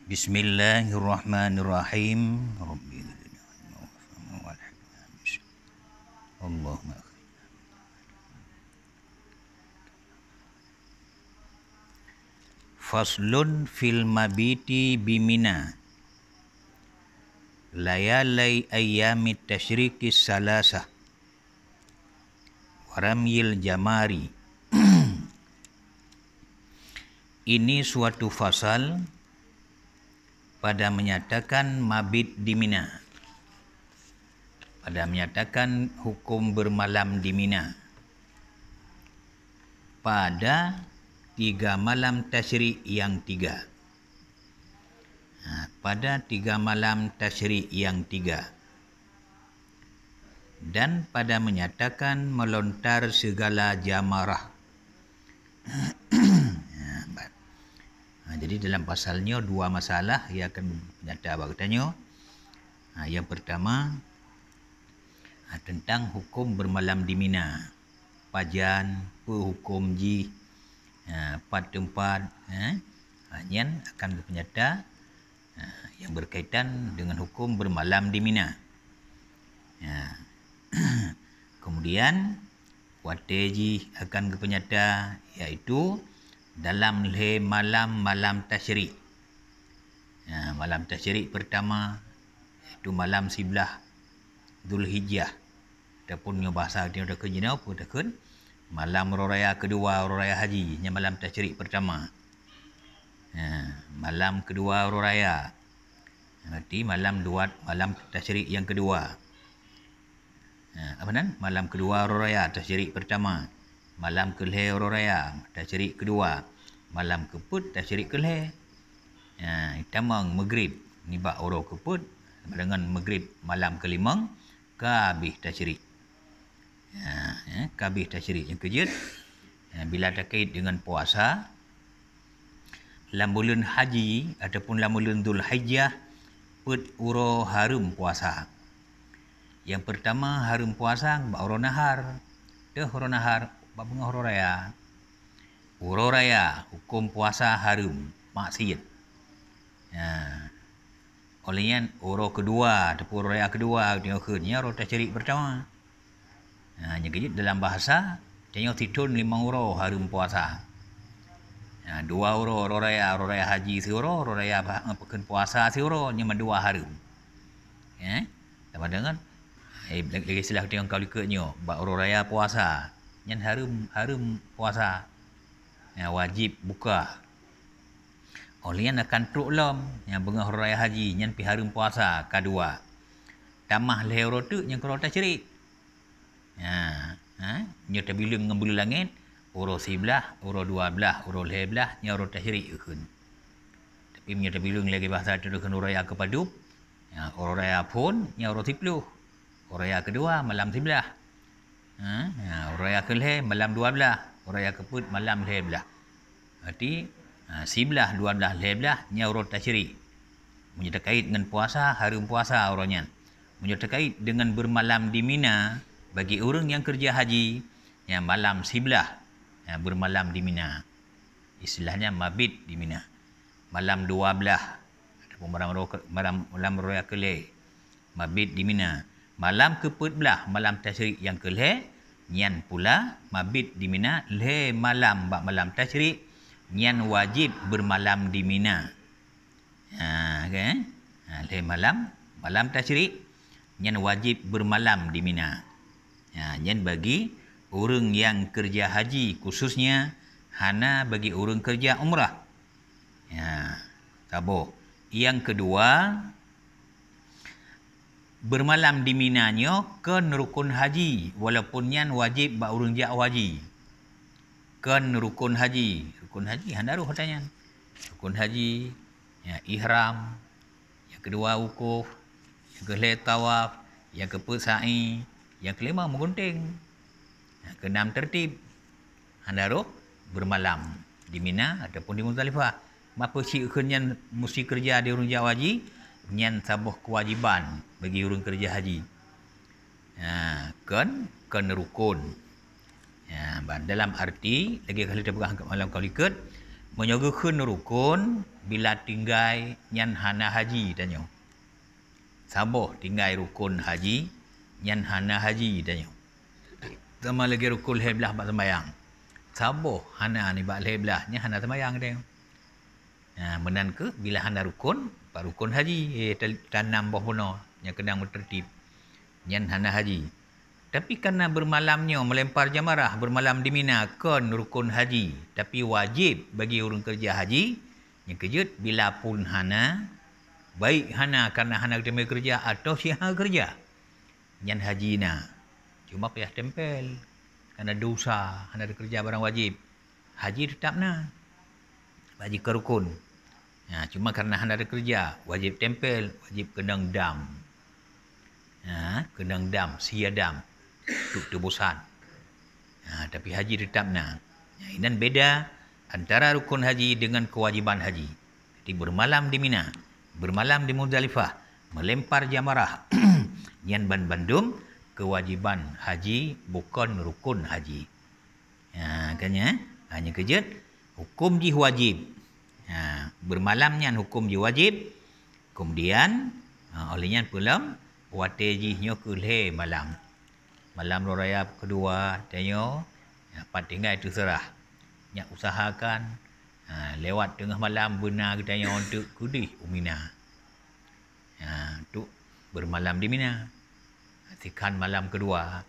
Bismillahirrahmanirrahim. Allahumma Faslun fil mabiti bimina layalai ayyamit tasyrikis salasah waramyil jamari. Ini suatu fasal pada menyatakan mabit di Mina, pada menyatakan hukum bermalam di Mina pada 3 malam tasyrik yang 3. Pada 3 malam tasyrik yang 3. Dan pada menyatakan melontar segala jamarah. Jadi dalam pasalnya 2 masalah yang akan menyata bertanya. Yang pertama tentang hukum bermalam di Mina. Pajan, hukum ji, pat tempat, yang akan menyata yang berkaitan dengan hukum bermalam di Mina. Kemudian wateji akan kepenyata iaitu dalam malam tasyrik. Malam tasyrik pertama iaitu malam 11 Zulhijjah ataupun bahasa dia dah kerja apa takun malam raya kedua raya haji, yang malam tasyrik pertama. Malam kedua raya. Berarti malam tasyrik yang kedua. Malam kedua raya tasyrik pertama. Malam kelih raya tasyrik kedua. Malam keput tasyrik kelih. Tamang maghrib ni bak oro keput dengan maghrib malam kelimang kabih tasyrik. Kabih tasyrik yang kejut bila terkait dengan puasa lam bulan haji ataupun lam bulan Zulhijjah put uro harum puasa. Yang pertama harum puasa bak uro nahar. Dah uro nahar bak bunga uro raya. Uro raya hukum puasa harum maksiat. Olehnya uro kedua ataupun uro raya kedua dia akhirnya uro tasyrik pertama. Yang kejut dalam bahasa dia titun 5 uro harum puasa. 2 uro raya haji si uro raya pekan puasa si uro yang 2 harum. Sama dengan lagi istilah dia kau likatnya bak uro raya puasa yang harum puasa. Wajib buka. Olian akan truk lom yang bengah raya haji yang pi harum puasa kedua. Tamah leh uro tu yang kalau tasyrik. Nya tabilum dengan bulu langit uro 11, uro 12, uro 11 nya uro tasyrik ukun. Tapi nya tabilum lagi bahasa tu kan uro raya kepadu. Uro raya pun nya uro 10. Uro raya kedua malam 11. Uro raya kelih malam 12. Uro raya keput malam 11. Berarti 11, 12, 11 nya uro tasyrik. Punya terkait dengan puasa, harum puasa uronya. Punya terkait dengan bermalam di Mina bagi orang yang kerja haji yang malam 11 bermalam di Mina. Istilahnya mabit di Mina. Malam 12 ataupun malam raya kelih mabit di Mina. Malam ke-14 malam tasyrik yang kelih nyan pula mabit di Mina malam tasyrik nyan wajib bermalam di Mina. Malam tasyrik nyan wajib bermalam di Mina. Nyan bagi orang yang kerja haji khususnya hana bagi orang kerja umrah. Tabo. Yang kedua bermalam di Minanya kan rukun haji walaupun nyan wajib bak urang jak haji. Kan rukun haji. Rukun haji handaruh katanya. Rukun haji ihram. Yang kedua wukuf. Yang kelih tawaf. Yang keempat sa'i. Yang kelima menggunting. Yang keenam tertib. Handaruh bermalam di Mina ataupun di Muzdalifah. Mapa si nyan mesti kerja di urang jak haji nyan sabuh kewajiban bagi orang kerja haji. Kan rukun. Dalam arti lagi kali kita pegang malam kau likat menyogakeun rukun bila tinggai nyan hana haji danyo. Saboh tinggai rukun haji nyan hana haji danyo. Sama lagi rukun heblah bak sembayang. Saboh hana ni bak heblah nya hana sembayang danyo. Menan ke bila hana rukun, bak rukun haji tanam boh bono yang kedang bertertib. Nyan hana haji. Tapi kerana bermalamnya melempar jamarah bermalam di Mina kon rukun haji, tapi wajib bagi orang kerja haji yang kejut bila pun hana, baik hana kerana hana tempat kerja atau siapa kerja nyan haji na cuma payah tempel kerana dosa hana ada kerja barang wajib haji tetap na haji ke rukun. Cuma kerana hana ada kerja wajib tempel, wajib kendang dam, kendang dam, siadam untuk tebusan. Tapi haji tetap na. Dan beda antara rukun haji dengan kewajiban haji. Jadi bermalam di Mina, bermalam di Muzdalifah, melempar jamarah yan bandum kewajiban haji bukan rukun haji. Makanya hanya kejut hukum ji wajib. Bermalamnya hukum ji wajib. Kemudian olehnya pulang wate ji nyo kulhe malam. Malam raya kedua tanyo dapat tinggal itu serah. Nyak usahakan lewat tengah malam benar tanyo untuk kudih Mina. Untuk bermalam di Mina. Tikan malam kedua.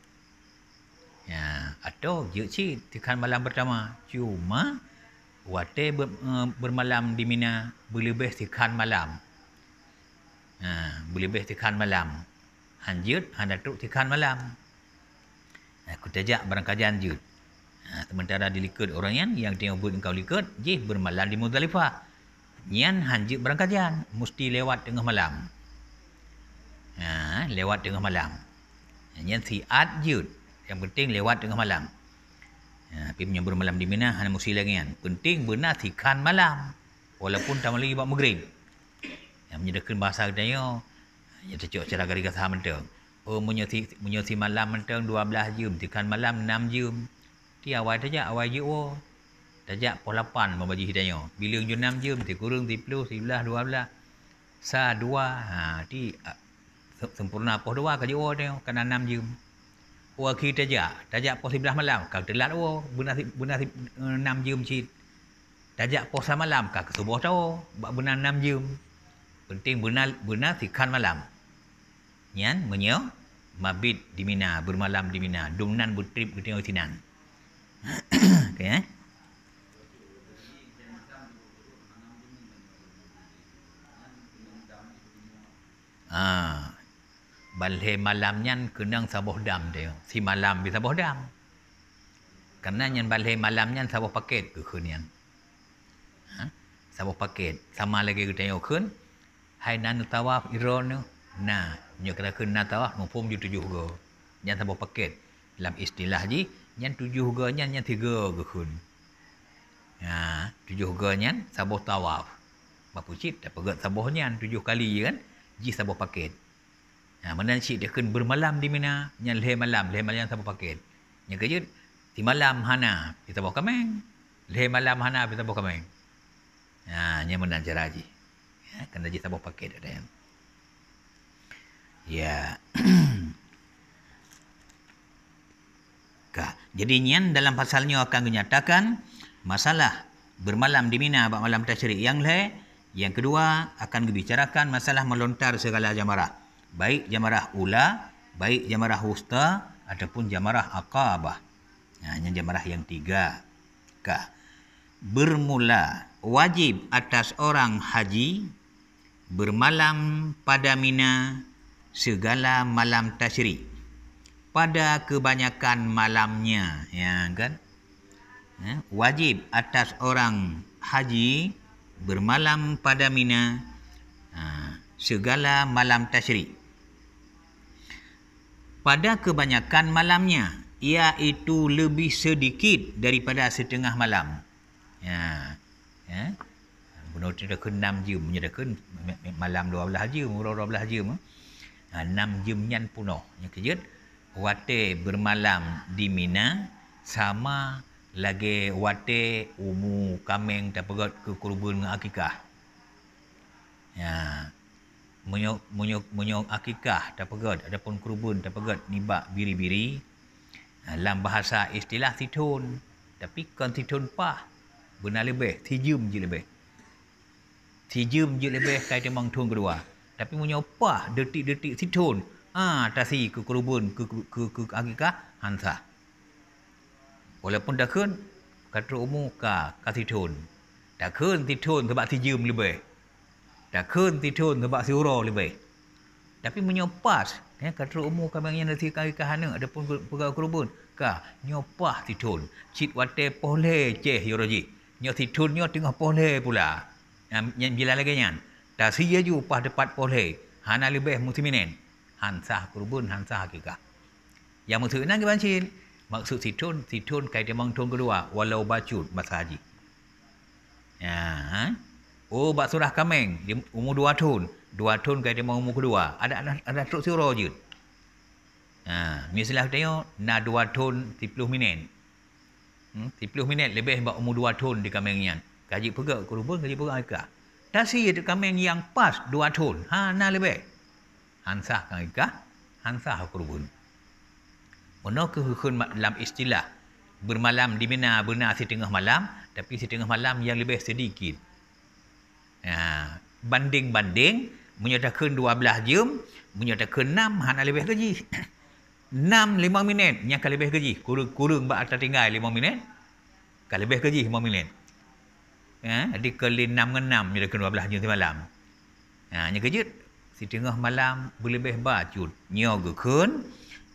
Atau je tikan malam pertama. Cuma wate bermalam di Mina berlebih tikan malam. Berlebih tikan malam. Hanjut handatuk tikan malam. Aku tajak barang kajian jut. Sementara dilikut orang yang tengok buat engkau likut, je bermalam di Muzdalifah. Nyan hanjut barang kajian, mesti lewat tengah malam. Lewat tengah malam. Nyan siat jut. Yang penting lewat tengah malam. Tapi punya bermalam di Mina hanya mesti lagi kan. Penting benar tikan malam. Walaupun tak lagi buat maghrib. Yang menyedahkan bahasa katanya, yang tercok cara gari kata mentang. Menyoti malam mentang 12 jam, tikan malam 6 jam. Ti awal tajak awal je tajak pukul 8 membagi hidayah. Bila je 6 jam, ti kurang 10, 11, 12. Sa 2, ti sempurna pukul 2 kaji tengok kena 6 jam. Wakil tajak pukul 11 malam, kau telat benar 6 jam cit. Tajak pukul malam, kau kesubuh tahu, benar 6 jam. Penting benar tikan malam. Nyan menyo mabit di Mina, bermalam di Mina, dumnan bertrip ke tengok sinan. Okey balhe malam nyan kenang saboh dam dia. Si malam bisa saboh dam. Karena nyan balhe malam nyan saboh paket ke khunian. Saboh paket. Sama lagi kita tengok khun. Hai nan tawaf iron na nyo kata khun na tawaf mumpum ju 7 go. Nyan saboh paket. Dalam istilah ji nyan 7 go nyan 3 ke khun. 7 go nyan saboh tawaf. Bapucit tak pegat saboh nyan 7 kali kan. Ji saboh paket. Mana cik dia kena bermalam di Mina, yang leh malam saboh paket. Yang kejut di malam hana kita bawa kameng. Leh malam hana kita bawa kameng. Yang mana cara ji. Kena ji saboh paket ada yang. Ya. Jadi nyan dalam pasalnya akan menyatakan masalah bermalam di Mina bak malam tasyrik yang leh. Yang kedua akan dibicarakan masalah melontar segala jamarah. Baik jamarah ula, baik jamarah wusta ataupun jamarah aqabah. Ini jamarah yang 3. Bermula wajib atas orang haji bermalam pada Mina segala malam tasyrik. Pada kebanyakan malamnya, ya kan? Wajib atas orang haji bermalam pada Mina segala malam tasyrik. Pada kebanyakan malamnya, iaitu lebih sedikit daripada setengah malam. Benar tidak ke 6 jam, menyedahkan malam 12 jam, 12 jam. 6 jam nyan punuh. Yang kejut, wate bermalam di Mina sama lagi wate umu kameng tapagat ke kurban dengan akikah. Ya. Munyok akikah tapagat adapun kurban tapagat nibak biri-biri. Dalam bahasa istilah titun. Tapi kan titun pah. Benar lebih, tijum je lebih. Tijum je lebih kait memang tuan kedua. Tapi munyok pah detik-detik titun. Tasi ke kurban ke akikah hansa. Walaupun dah kun kata umum ka titun. Dah kun titun sebab tijum lebih. Dah kun titun sebab siuro lebih. Tapi menyopas kata umum kami yang nanti akikah hana adapun pegawai kurban ka nyopah titun. Cit wate pole ceh yoroji. Nyo titun nyo tengah pole pula. Yang bila lagi nyan. Dah sia ju pah depat pole. Hana lebih musliminen. Hansah kurban hansah akikah. Yang maksud nang kebancin. Maksud titun kait memang tuan kedua walau bacut bahasa haji. Ya, bak surah kameng umur 2 tahun. 2 tahun kait memang umur kedua. Ada truk siro je. Misalnya tengok na 2 tahun 30 minit. 30 minit lebih bak umur 2 tahun di kameng yang. Kaji pegak kurban, kaji pegak akikah. Tasi ada kameng yang pas 2 tahun. Na lebih. Hansah akikah, hansah kurban. Ono kehukun dalam istilah bermalam di Mina benar setengah malam, tapi setengah malam yang lebih sedikit. Banding-banding menyatakan 12 jam, menyatakan 6 hana lebih gaji. 6 5 minit yang kan lebih gaji. Kurang bak atas tinggal 5 minit. Kan lebih gaji 5 minit. Jadi kali 6 dengan 6 menyatakan 12 jam semalam. Yang kejut setengah malam berlebih bacut. Nyogukun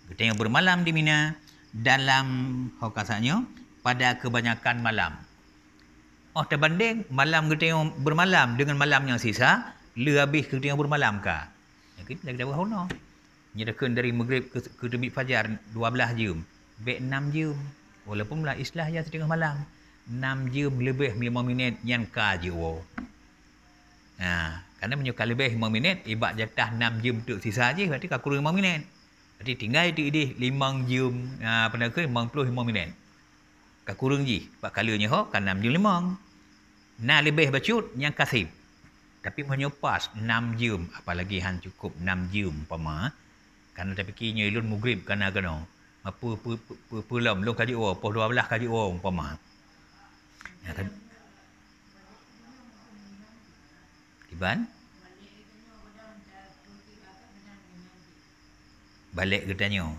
kita yang bermalam di Mina dalam kasarnya pada kebanyakan malam. Terbanding malam kita yang bermalam dengan malam yang sisa, lebih kita yang bermalam kah? Yang kita lagi dah berhono. Nyatakan dari maghrib ke terbit fajar 12 jam. Baik 6 jam. Walaupun lah islah yang setengah malam. 6 jam lebih 5 minit yang kah je. Kerana menyukai lebih 5 minit, ibak jatah 6 jam tu sisa je, berarti kah kurang 5 minit. Jadi tinggal di 5 jam pada ke 55 minit. Kak kurang je. Sebab kalanya kan 6 jam 5. Nah lebih bacut yang kasih. Tapi menyopas 6 jam. Apalagi han cukup 6 jam umpama. Kerana tapi kinya ilun maghrib kena. Apa pulam long kaji oh, poh 12 kaji oh umpama. Ya kan. Tiban balik ke tanya.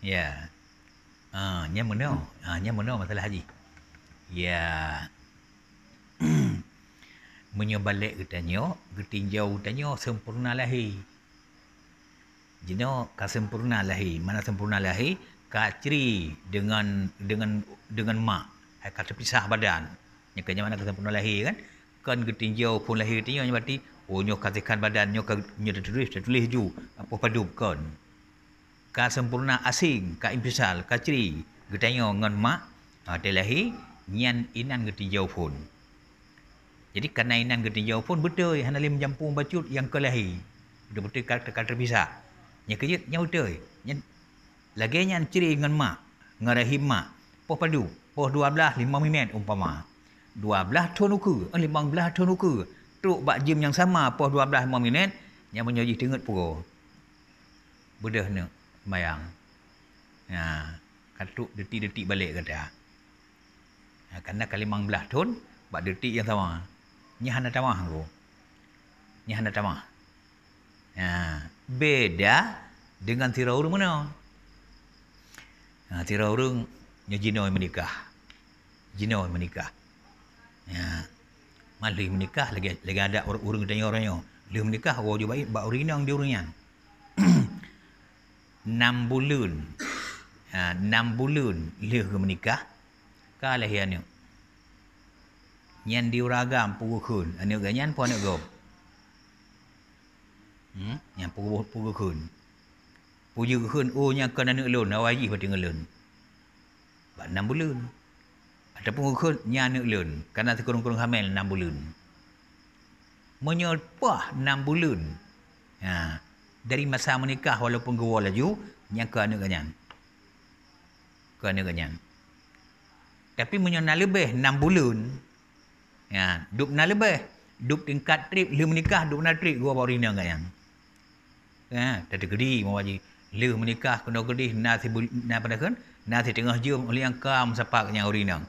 Ya. Nya mana? Nya mana masalah haji. Ya. Menyo balik ke tanya, getinjau tanya sempurna lahir. Jino ka sempurna lahir. Mana sempurna lahir? Ka ceri dengan mak. Ka terpisah badan. Nya kanya mana ka sempurna lahir kan? Kan getinjau pun lahir tanya berarti nyo katakan badan nyo tertulis ju apa padu kon ka sempurna asing ka impisal ka ceri getanyo ngan mak telahi nyan inan getinjau pun. Jadi kerana inan getinjau pun betul hana lim jampung bacut yang kelahi betul-betul ka terpisah nya kejut nya betul nya lagi nyan ceri ngan mak ngarahim mak poh padu poh 12 5 minit umpama 12 tahun ukur 15 tahun ukur truk bak jam yang sama poh 12 5 minit yang menyoji tengut pura. Bedah nak sembayang. Katuk detik-detik balik kata. Kerana kali 15 tahun bak detik yang sama. Nya hana tamah aku. Nya hana tamah. Beda dengan tirau urang mana? Tirau urang nya jinoi menikah. Jinoi menikah. Malih menikah lagi ada orang tanya orangnya. Dia menikah orang je baik bak urinang dia orangnya. 6 bulan. 6 bulan dia menikah. Ka lahiannya. Nyan diuragam pugukun. Anak ganyan pun anak gom. Yang pugukun. Pugukun nya kan anak lun awaji pada ngelun. Bak 6 bulan. Ataupun ukut nya anak lun. Kerana sekurang-kurang hamil 6 bulan. Menyepah 6 bulan. Dari masa menikah walaupun gua laju. Yang ke anak ganyan. Ke anak ganyan. Tapi menyana lebih 6 bulan. Ya, duk na lebih. Duk tingkat trip, le menikah, duk na trip gua baru rina ganyan. Ha, tadi gedi mau waji. Le menikah kena gedi na si na pada kan? Na si tengah jum oleh yang kam sapak nya urina.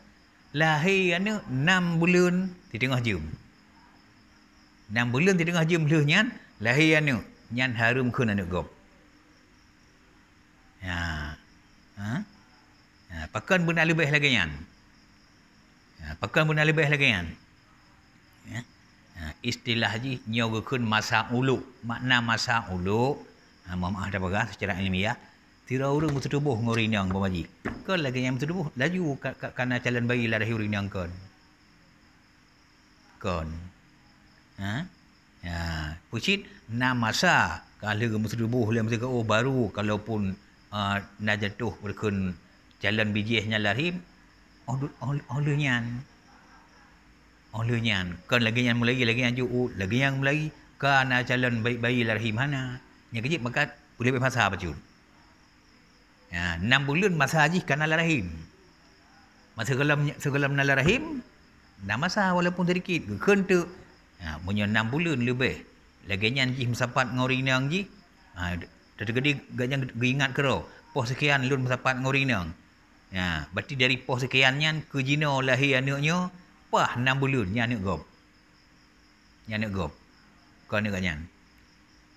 Lahir anu 6 bulan di tengah jum. 6 bulan di tengah jum le nyan, lahir anu nyan harum kun anu gop. Ya. Ha? Ha, pakan benar lebih lagi nyan. Ya, pakan benar lebih lagi nyan. Ya. Istilah haji nyogokun masa ulu. Makna masa ulu, maaf dah bagah secara ilmiah, tira urang bertubuh ngorinang bamaji. Kan lagi yang bertubuh laju karena calon bayi lah dah urinang kan. Kan. Ha? Ya, pucit na masa kalau bertubuh le mesti oh baru kalaupun nak jatuh berkun calon bijihnya lahir olehnya kan lagi yang mulai lagi yang juu lagi yang mulai kan calon bayi lahir mana yang kecil maka boleh bermasa bacun ya 6 bulan masa haji kan lahir masa segelam rahim dah masa walaupun sedikit kan tu punya 6 bulan lebih lagi yang jih mesapat ngorinang ji tergedi gajang ingat kero pos sekian lun mesapat ngorinang ya berarti dari pos sekiannya ke jino lahir anaknya pah 6 bulan nya anak gop. Nya anak gop. Kau anak ganyan.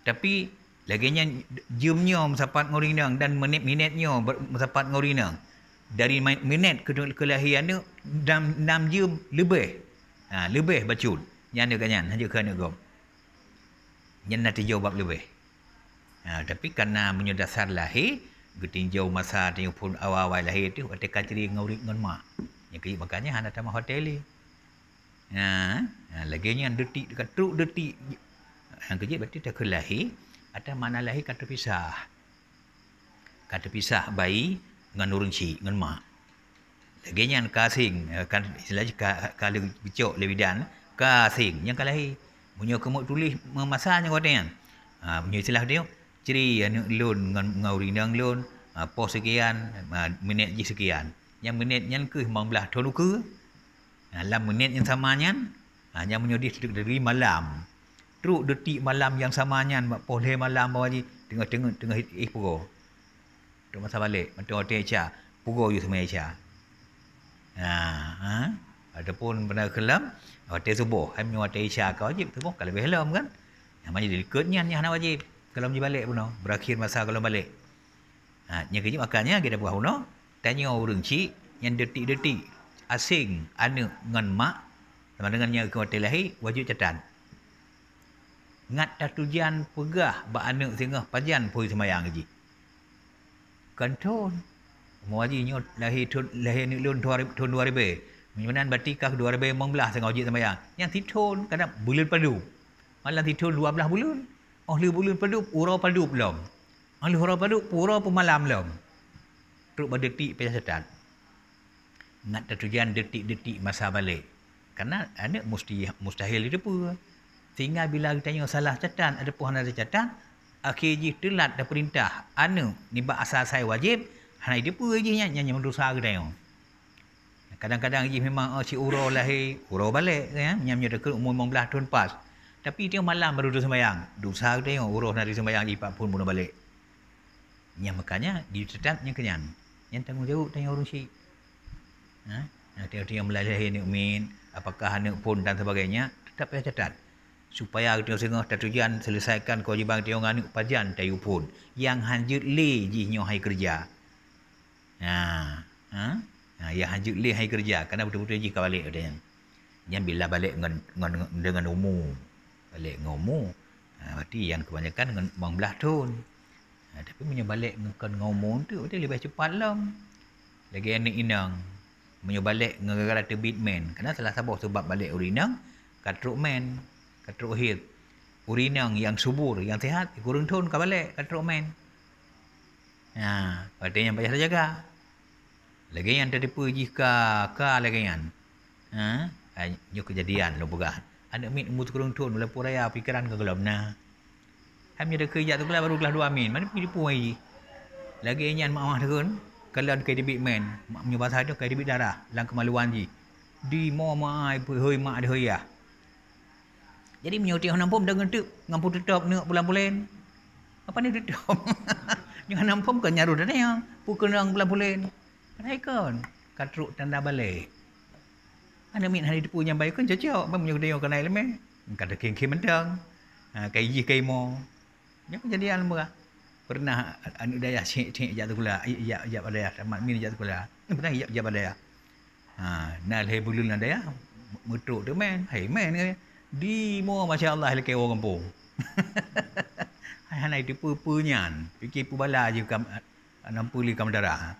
Tapi laginya jumnya mesapat ngorinang dan minit-minitnya mesapat ngorinang. Dari minit ke kelahiran 6 jam lebih. Lebih bacul. Nya anak ganyan hanya ke anak gop. Nya nanti jawab lebih. Tapi kerana punya dasar lahir getinjau masa tinjau pun awal-awal lahir tu ada kaciri ngaurik ngon mak. Yang makanya hana tamah hotel ni. Laginya detik dekat truk detik yang kecil berarti dah lahir ada mana lahir kata pisah bayi dengan urang cik dengan mak laginya kasing kan istilahnya kalau bicok lebidan kasing yang lahir punya kemuk tulis memasanya kau tengok punya istilah dia ciri anu lun dengan urinang lun pos sekian minit je sekian yang minitnya ke 15 tahun ke dalam minit yang samanya hanya menyodih dari malam truk detik malam yang samanya boleh malam bawa ji tengah puro tu masa balik mata hotel cha puro you semai cha adapun benda kelam hotel subuh hai menyo hotel cha kau wajib tu kalau lebih helam kan namanya delikatnya hanya wajib kalau pergi balik pun berakhir masa kalau balik yang kerja makanya kita buat hono tanya orang cik yang detik-detik asing anak dengan mak sama dengannya ke hotel lahir wajib catatan ngat dah tujuan pegah ba anak sehingga pajan pui semayang haji kanton mau haji nyot lahir ni lun tahun 2000 menyunan batikah 2015 sehingga wajib semayang yang titun kadang bulan padu malam titun 12 bulan 2 bulan padu urau padu belum urau padu urau pemalam belum truk berdetik pecah catatan ngat tujuan detik-detik masa balik. Karena anak mustahil hidup pun. Sehingga bila kita tanya salah catatan, ada pun ada catatan, akhirnya telat dah perintah. Anak ni bak asal saya wajib, hanya hidup pun je nyanyi mendosa kita tengok. Kadang-kadang je memang si urau lahir, urau balik ya, nyamnya dekat umur 15 tahun pas. Tapi dia malam baru sembahyang. Dosa kita tengok urau hari sembahyang ipak pun bunuh balik. Yang makanya dicatatnya kenyan. Yang tanggungjawab tanya urus syik. Nanti yang melahir ni umin apakah anak pun dan sebagainya tetap payah catat supaya kita sengah tujuan selesaikan kewajiban kita anak pajan tayu pun yang hanjut le ji nyo hai kerja yang hanjut le hai kerja kerana betul-betul ji ka balik ada yang bila balik dengan umur balik dengan umur berarti yang kebanyakan dengan 15 tahun tapi punya balik dengan umur tu betul lebih cepat lah lagi anak inang menyobalik negara terbit men kerana salah satu sebab balik urinang katruk men katruk hid urinang yang subur yang sihat kurang tahun ka balik katruk men pada yang payah jaga lagi yang terdepa jika lagi yang nyo kejadian lo pegah anak min umur kurang tahun lapor raya pikiran ke gelap nah kami ada kerja tu baru kelas 2 min mana pergi depu lagi Lagi nyan mak terun kalau kai debit men, mak punya bahasa tu kai debit darah, lang kemaluan ji. Di mo mai hoi mak de hoi ah. Jadi menyuti nampum dengan tu ngampu tetap nak bulan-bulan. Apa ni tetap? Jangan nampum kan nyaru dah ya. Pukul nang bulan-bulan. Kan kan katruk tanda balik. Ana min hari depu nyambai kan cocok, bang menyuti kan lain leme. Kata king-king mentang. Kai ji kai mo. Nya kejadian murah. Pernah anu daya cik jatuh pula. Ya pada tamat min jatuh pula. Pernah ya pada ya. Nah le bulun ada ya. Mutruk tu men. Hai men ke. Di mo masya-Allah le kai orang kampung. Hai hanai tu pu-punyan. Fikir pu bala je kam 60 kam darah.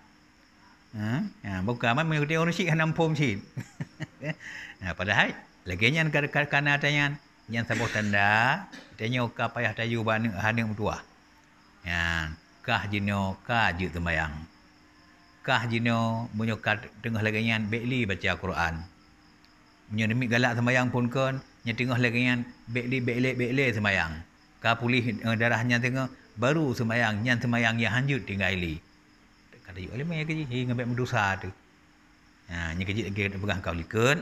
Bukan man mengikuti orang syik nampum syik. Padahal lagi nyan kana tanyan nyan sabuh tanda tanyo ka payah tayu bani haning tua. Kah jino ka je sembayang. Kah jino munyo ka tengah lagi nyan bekli baca Quran. Munyo demi galak sembayang pun kon nya tengah lagi nyan bekli sembayang. Ka pulih darahnya tengah baru sembayang nyan sembayang yang hanjut tinggal ili. Kata you oleh mai ke ji ngabek mendosa tu. Nya kejit lagi pegang kau likut.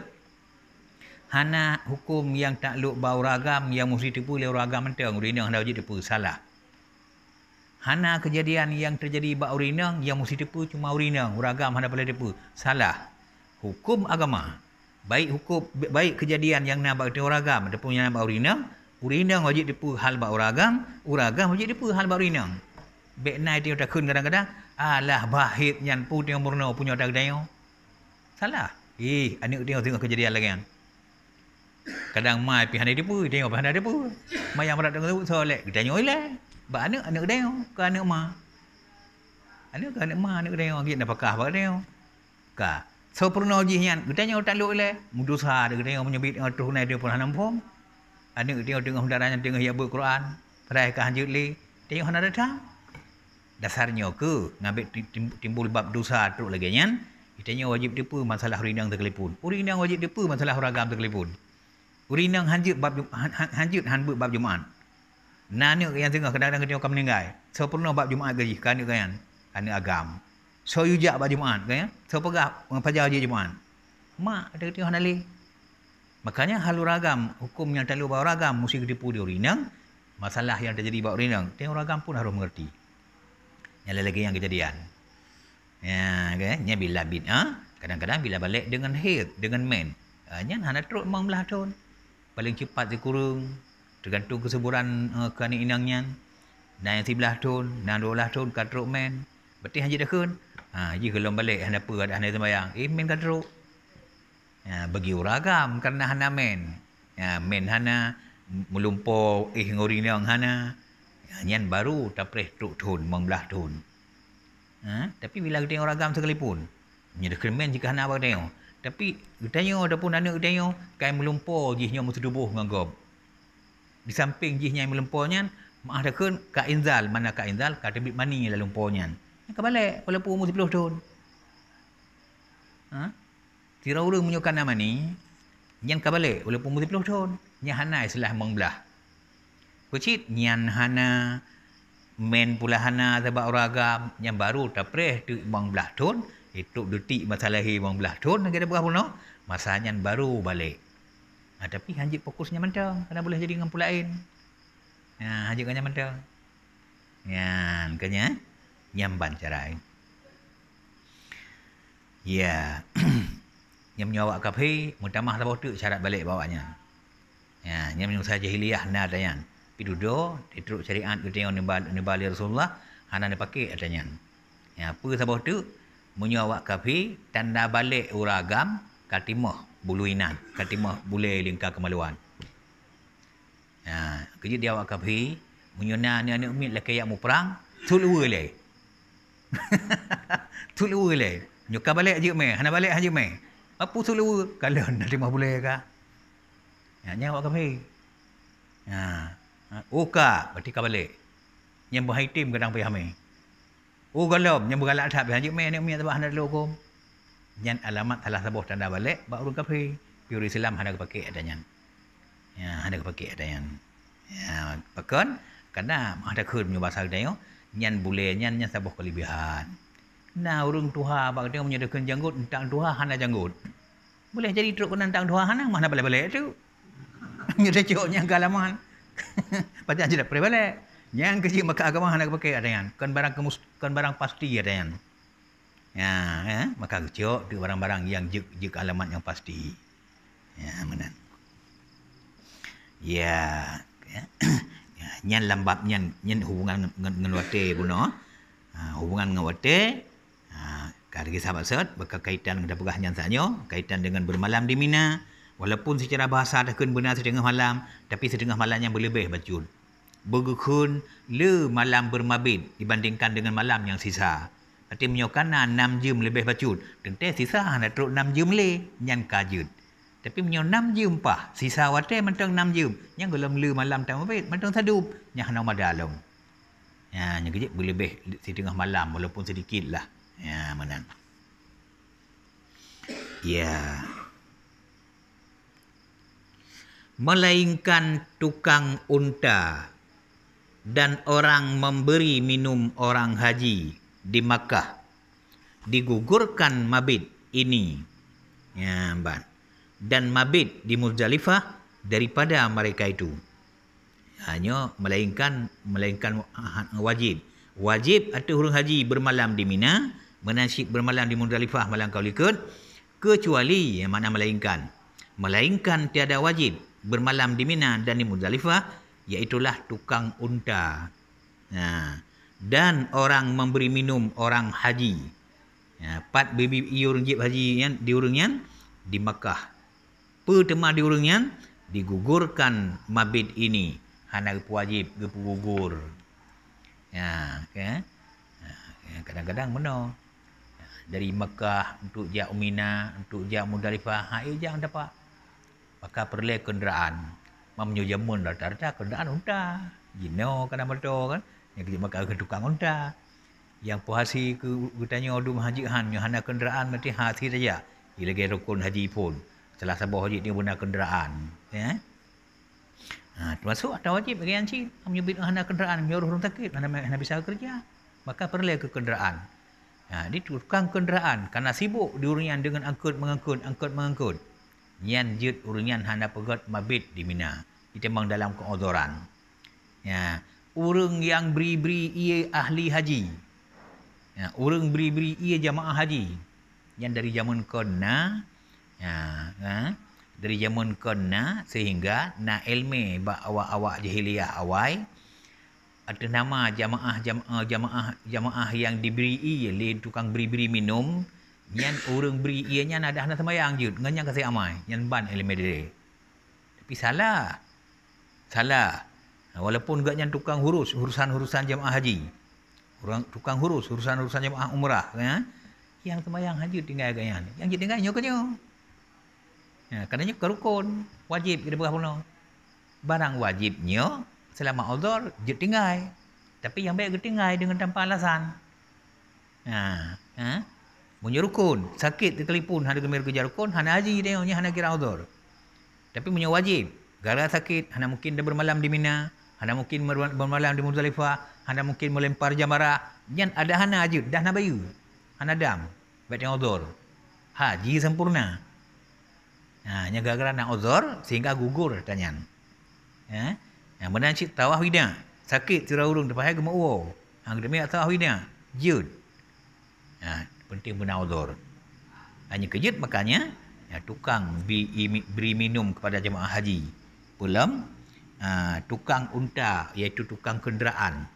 Hana hukum yang takluk bau ragam yang mesti tipu le ragam mentang urinang dah wajib tipu salah. Hana kejadian yang terjadi bau urinang yang mesti tipu cuma urinang ragam hana boleh tipu salah. Hukum agama baik kejadian yang nak bau ragam tipu yang bau urinang wajib tipu hal bau ragam wajib tipu hal bau urinang. Bek nai dia takun kadang-kadang alah bahit nyan pu tengok murno punya dak dayo. Salah. Anik dia tengok kejadian lagi kan. Kadang mai pi handai depu tengok pi handai depu. Mai yang berat tengok solek tengok ile. Ba anak dayo ke anak ma. Anak ma anak dayo git nak pakah ba dayo. Ka. So purno ji nyan tengok tak luk ile. Mudosa dia tengok menyebit terus nai dia pun nampung. Anak dia tengok darahnya tengok ya Quran. Perai ka hanjut li. Tengok hana datang. Dasarnya ke ngambil timbul bab dosa teruk lagi nyan itanya wajib depa masalah urinang terkelipun urinang wajib depa masalah ragam terkelipun urinang hanjut bab hanbut bab Jumaat nana yang tengah kadang-kadang kita akan meninggal so pernah bab Jumaat gaji kan agam so yujak bab Jumaat kan so pegah fajar je Jumaat mak ada tengah nali makanya halu ragam hukum yang terlalu bab ragam mesti depa di urinang masalah yang terjadi bab urinang tengok ragam pun harus mengerti. Yang lagi yang kejadian. Nya bila kadang-kadang bila balik dengan haid, dengan men. Nya hana teruk 15 tahun. Paling cepat dia kurung. Tergantung kesuburan kani inangnya. Dan yang 11 tahun, dan 12 tahun kan teruk men. Berarti haji dah kun. Ji kalau balik hana apa ada hana sembayang. Men kan teruk. Bagi uragam kerana hana men. Men hana melumpur ngorinang hana. Nyan baru tapreh truk tahun 15 tahun. Tapi bila kita tengok ragam sekalipun, nya dah kemen jika hana apa tengok. Tapi tanya adapun anak tengok kain melumpur jihnya mesti tubuh ngagop. Di samping jihnya melumpurnya, mak ada kun ka inzal, mana ka inzal ka tebit mani la lumpurnya. Ka balik walaupun umur 10 tahun. Tira urang menyukan nama ni, nyan ka balik walaupun umur 10 tahun. Nya hanai selah mengbelah. Kucit nyan hana men pula hana sebab ragam yang baru tapreh tu 15 tahun itu detik masalah 15 tahun kita berapa no masa nyan baru balik. Tapi hanjit fokusnya mentang kena boleh jadi dengan pula lain. Hanjit kanya mentang. Nyan kanya nyamban carai. Ya. Yang menyawak kafe mutamah sabau tu syarat balik bawanya. Yang menyusah jahiliyah na dayan. Pidudo diturut syariat kita yang nibali Rasulullah hana dia pakai adanya. Apa sabah tu menyawak kafi tanda balik uragam katimah buluinan katimah bulai lingkar kemaluan. Kerja dia awak kafi menyuna ni anak umit laki yang mu perang tulu le. Tulu le. Nyuka balik aja me, hana balik aja me. Apa tulu kalau nak timah bulai ka? Nya awak kafi. Oka berarti ka balik. Yang berhaitim kadang payah me. Galam yang bergalak tak payah me ni umi tabah hana lokum. Yang alamat salah sabuh tanda balik ba urang kafe. Piuri Islam hana pakai adanya. Hana pakai adanya. Pakon karena ada kun nyu bahasa dayo Nyan boleh nyan sabah kelebihan. Nah urung tuha bak dia menyediakan janggut entang tuha hana janggut. Boleh jadi truk kena entang tuha hana mana balik-balik tu. Nyedecok nyang kalaman. Patut aja dah balik. Yang kecil maka agama hana pakai ada yang. Kan barang pasti ada yang. Ya, maka kecok tu barang-barang yang jek alamat yang pasti. Ya, mana? Ya. Nyan lambap nyan hubungan dengan wate puno. Hubungan dengan wate kargi sahabat set berkaitan dengan pegah nyan sanyo, kaitan dengan bermalam di Mina. Walaupun secara bahasa dah kun benar setengah malam, tapi setengah malam yang berlebih bacun. Bergekun le malam bermabit dibandingkan dengan malam yang sisa. Berarti menyokana 6 jam lebih bacun. Tentu sisa hanya teruk 6 jam le nyan kajut. Tapi menyo 6 jam pah, sisa wate mentang 6 jam. Yang gelem le malam tam mabit mentang sadup, nya hana madalong. Ya, nya kejip berlebih setengah malam walaupun sedikit lah. Ya, mana? Ya. Melainkan tukang unta dan orang memberi minum orang haji di Makkah digugurkan mabit ini. Ya, ban. Dan mabit di Muzdalifah daripada mereka itu. Hanya melainkan wajib. Wajib atau hurung haji bermalam di Mina, menasyid bermalam di Muzdalifah malam kau ikut, kecuali yang mana melainkan. Melainkan tiada wajib bermalam di Mina dan di Muzdalifah, iaitulah tukang unta. Dan orang memberi minum orang haji. Pat bibi iurung jib haji yang diurungnya di Makkah. Pertama diurungnya digugurkan mabit ini. Hana wajib gugur. Ya, okay. Kadang-kadang mana dari Mekah untuk jak Mina, untuk jak Muzdalifah, jangan dapat. Maka perlu kenderaan. Mamnyo jamun rata-rata kenderaan unta. Jino kana betul kan. Yang kita Mekah ke tukang unta. Yang puhasi ke tanya odum haji han, yang hana kenderaan mesti hati saja. Ilagi rukun haji pun. Setelah sabah haji dia guna kenderaan. Ya. Termasuk ada wajib bagi yang cik menyebut hana kenderaan menyuruh orang sakit hana bisa kerja, maka perlu ke kenderaan. Di tukang kenderaan karena sibuk diurungan dengan angkut mengangkut nyan jut urungan hana pegat mabit di Mina itu memang dalam keozoran. Urang yang beri-beri ia ahli haji, urang beri-beri ia jamaah haji yang dari zaman kena dari zaman kena sehingga na ilmu ba awak-awak jahiliyah awai ada nama jamaah yang diberi le tukang beri minum nyan urang beri ianya ada hana sembayang jut nganya kasih amai nyan ban ilmu dia. Tapi salah walaupun gak nyan tukang urusan jamaah haji, tukang urusan jamaah umrah yang sembayang haji tinggal ganyan yang tinggal nyokanyo. Kerana kerukun wajib kita berapa barang wajibnya selama uzur je tinggal, tapi yang baik tinggal dengan tanpa alasan. Punya rukun sakit telepon hana gemir kerja rukun hana haji dia hana kira uzur, tapi punya wajib gara sakit hana mungkin dah bermalam di Mina, hana mungkin bermalam di Muzdalifah, hana mungkin melempar jamrah yang ada hana haji dah nak bayu hana dam baik yang uzur haji sempurna. Nya gara-gara nak uzur sehingga gugur tanya. Yang benar cik tawah wida sakit tira urung terpahai gemuk uwo. Hang demi tawah wida jud. Penting benar uzur. Hanya kejut makanya tukang beri minum kepada jemaah haji. Pulam tukang unta iaitu tukang kenderaan.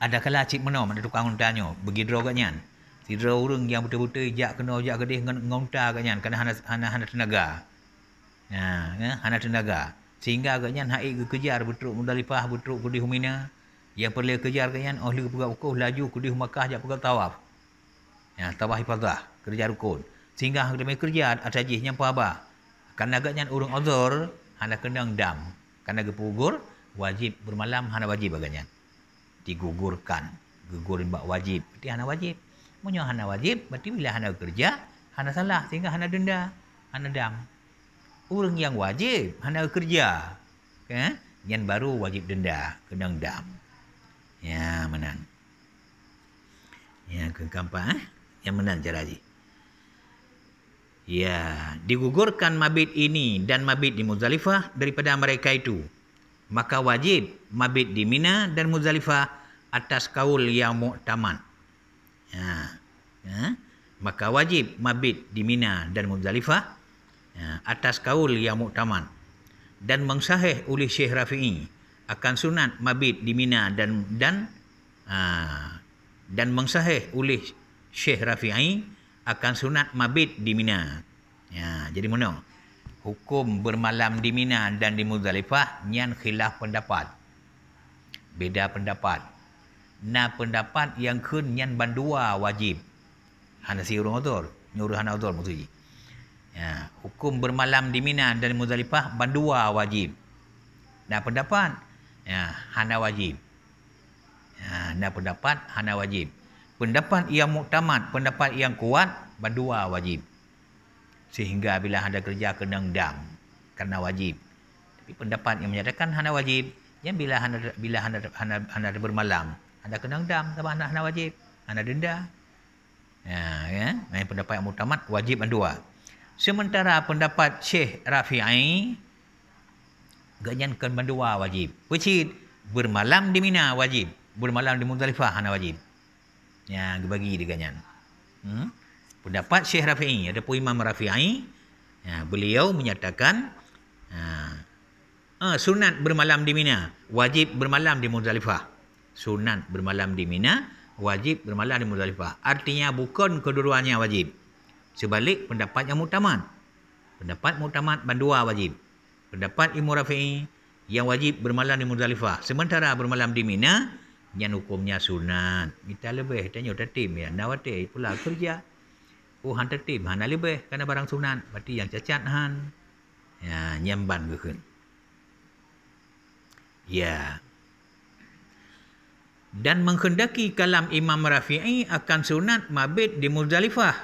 Ada kala cik menom ada tukang untanya begidro katnya. Tidra urang yang betul-betul jak gedih ngonta agaknya kerana hana tenaga. Hana tenaga. Sehingga agaknya haik kejar betruk Muzdalifah betruk kudi Mina. Yang perlu kejar agaknya oleh pegang ukuf laju kudi Makkah jak pegang tawaf. Tawaf ifadah kerja rukun. Sehingga demi kerja atajih yang apa? Karena agaknya urang uzur hana kena dam. Karena gepugur wajib bermalam hana wajib agaknya. Digugurkan. Gugurin bak wajib. Berarti hana wajib. Punya hana wajib, berarti bila hana kerja, hana salah sehingga hana denda, hana dam. Orang yang wajib hana kerja, yang baru wajib denda, kena dam. Ya, menang. Ya, keempat yang menang cara haji. Ya, digugurkan mabit ini dan mabit di Muzdalifah daripada mereka itu. Maka wajib mabit di Mina dan Muzdalifah atas kaul yang mu'tamad. Maka wajib mabit di Mina dan Muzdalifah atas kaul yang mu'tamad. Dan mengsahih oleh Syekh Rafi'i akan sunat mabit di Mina dan mengsahih oleh Syekh Rafi'i akan sunat mabit di Mina. Ya, jadi mana? Hukum bermalam di Mina dan di Muzdalifah nyan khilaf pendapat. Beda pendapat. Na pendapat yang kun nyan bandua wajib. Hana si urang autor, nyuruh hana autor maksudnya. Ya, hukum bermalam di Mina dan di Muzdalifah bandua wajib. Na pendapat hana wajib. Na pendapat hana wajib. Pendapat yang muktamad, pendapat yang kuat bandua wajib. Sehingga bila ada kerja kena dam kerana wajib. Tapi pendapat yang menyatakan hana wajib, yang bila hana bermalam, ada kena dam sama hana wajib, hana denda. Ya, pendapat yang muktamad wajib bandua. Sementara pendapat Syekh Rafi'i ganyankan bandua wajib. Wajib bermalam di Mina wajib, bermalam di Muzdalifah hana wajib. Ya, bagi dia ganyan. Pendapat Syekh Rafi'i, ada pun Imam Rafi'i, beliau menyatakan sunat bermalam di Mina, wajib bermalam di Muzdalifah. Sunat bermalam di Mina, wajib bermalam di Muzdalifah. Artinya bukan kedua-duanya wajib. Sebalik pendapat yang muktamad. Pendapat muktamad bandua wajib. Pendapat Imam Rafi'i yang wajib bermalam di Muzdalifah. Sementara bermalam di Mina, yang hukumnya sunat. Kita lebih tanya tertim ya, nawati pula kerja. Han tertib, han lebih kerana barang sunat. Berarti yang cacat han. Ya, nyamban ke kun. Ya. Dan menghendaki kalam Imam Rafi'i akan sunat mabit di Muzdalifah.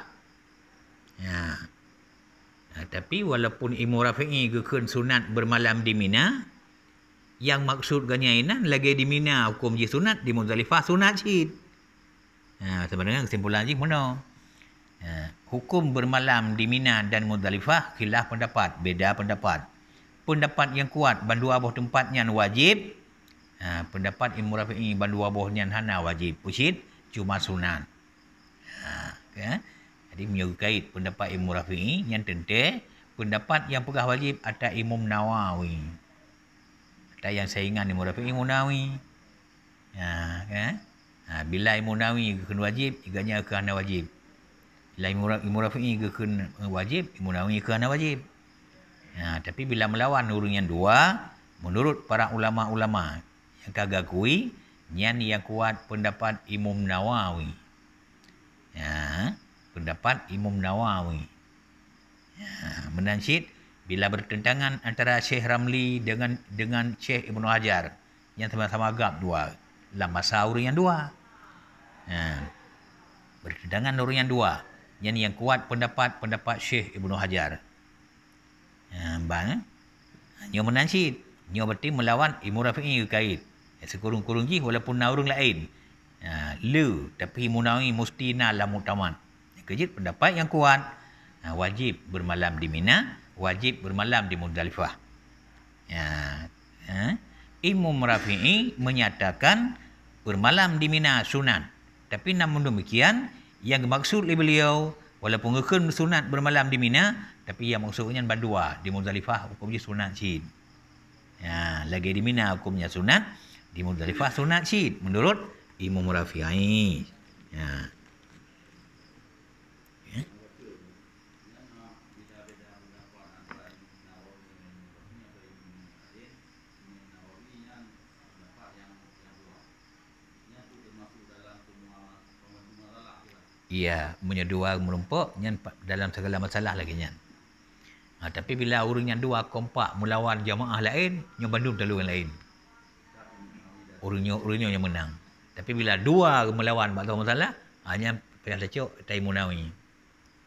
Ya. Tapi walaupun Imam Rafi'i ke kun sunat bermalam di Mina, yang maksud ganyainan lagi di Mina hukum je sunat, di Muzdalifah sunat cid. Sebenarnya kesimpulan je mana? Hukum bermalam di Mina dan Muzdalifah khilaf pendapat, beda pendapat. Pendapat yang kuat bandua buah tempatnya wajib. Pendapat Imam Rafi'i bandua buahnya hana wajib. Pusit cuma sunat. Jadi menyukait pendapat Imam Rafi'i yang tentu pendapat yang pegah wajib ada Imam Nawawi. Ada yang saingan Imam Rafi'i Imam Nawawi. Bila Imam Nawawi kena wajib, iganya ke hana wajib. Bila Imam Rafi'i kena wajib, Imam Nawawi kena wajib. Tapi bila melawan urang yang dua, menurut para ulama-ulama yang kagakui, yang kuat pendapat Imam Nawawi. Pendapat Imam Nawawi. Menansyid bila bertentangan antara Syekh Ramli dengan Syekh Ibnu Hajar yang sama-sama agak dua dalam masa urang yang dua. Bertentangan urang yang dua. Yang kuat pendapat Syekh Ibnu Hajar. Nyo menansyid, nyo berarti melawan Imam Rafi'i kait. Sekurung-kurung ji walaupun naurung lain. Tapi Imam Nawawi mesti na la muktamad. Kejit pendapat yang kuat, wajib bermalam di Mina, wajib bermalam di Muzdalifah. Imam Rafi'i menyatakan bermalam di Mina sunat. Tapi namun demikian, yang dimaksud oleh beliau, walaupun ngekun sunat bermalam di Mina, tapi yang maksudnya bandua di Muzdalifah hukumnya sunat cid. Lagi di Mina hukumnya sunat, di Muzdalifah sunat cid menurut Imam Rafi'i. Iya, punya dua menumpuk dalam segala masalah lagi nyan. Tapi bila orang yang dua kompak melawan jamaah lain, yang bandung terlalu yang lain. Orangnya yang menang. Tapi bila dua melawan bak tahu masalah, hanya payah lecok tai Munawi.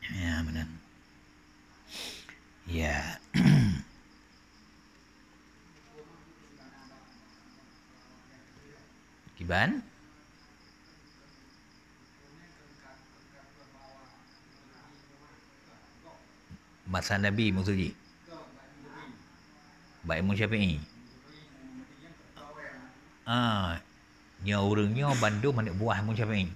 Ya, menang. Ya. Iban? Masa Nabi maksudnya. Baik Imam Syafi'i. Nya orangnya Bandung mana buah Imam Syafi'i.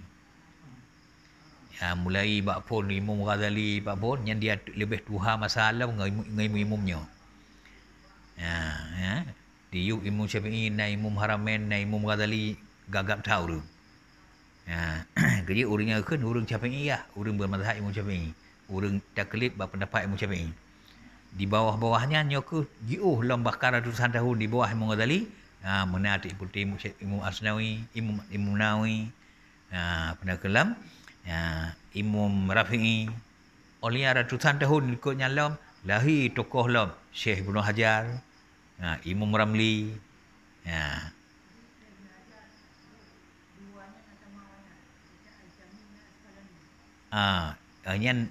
Mulai bak pun Imam Ghazali bak pun yang dia lebih tuha masalah dengan imamnya. Di Imam Syafi'i na Imam Haramain na Imam Ghazali gagap tahu tu. Jadi orangnya kan orang Syafi'i lah, orang bermazhab Imam Syafi'i. Orang taklid berpendapat Imam Syafi'i. Di bawah-bawahnya nyoku jiuh lam bakar ratusan tahun di bawah Imam Ghazali. Menatik putih Imam Asnawi, Imam Nawawi. Pernah kelam Imam Rafi'i. Oleh ratusan tahun ikut nyalam lahir tokoh lam Syekh Ibnu Hajar, Imam Ramli.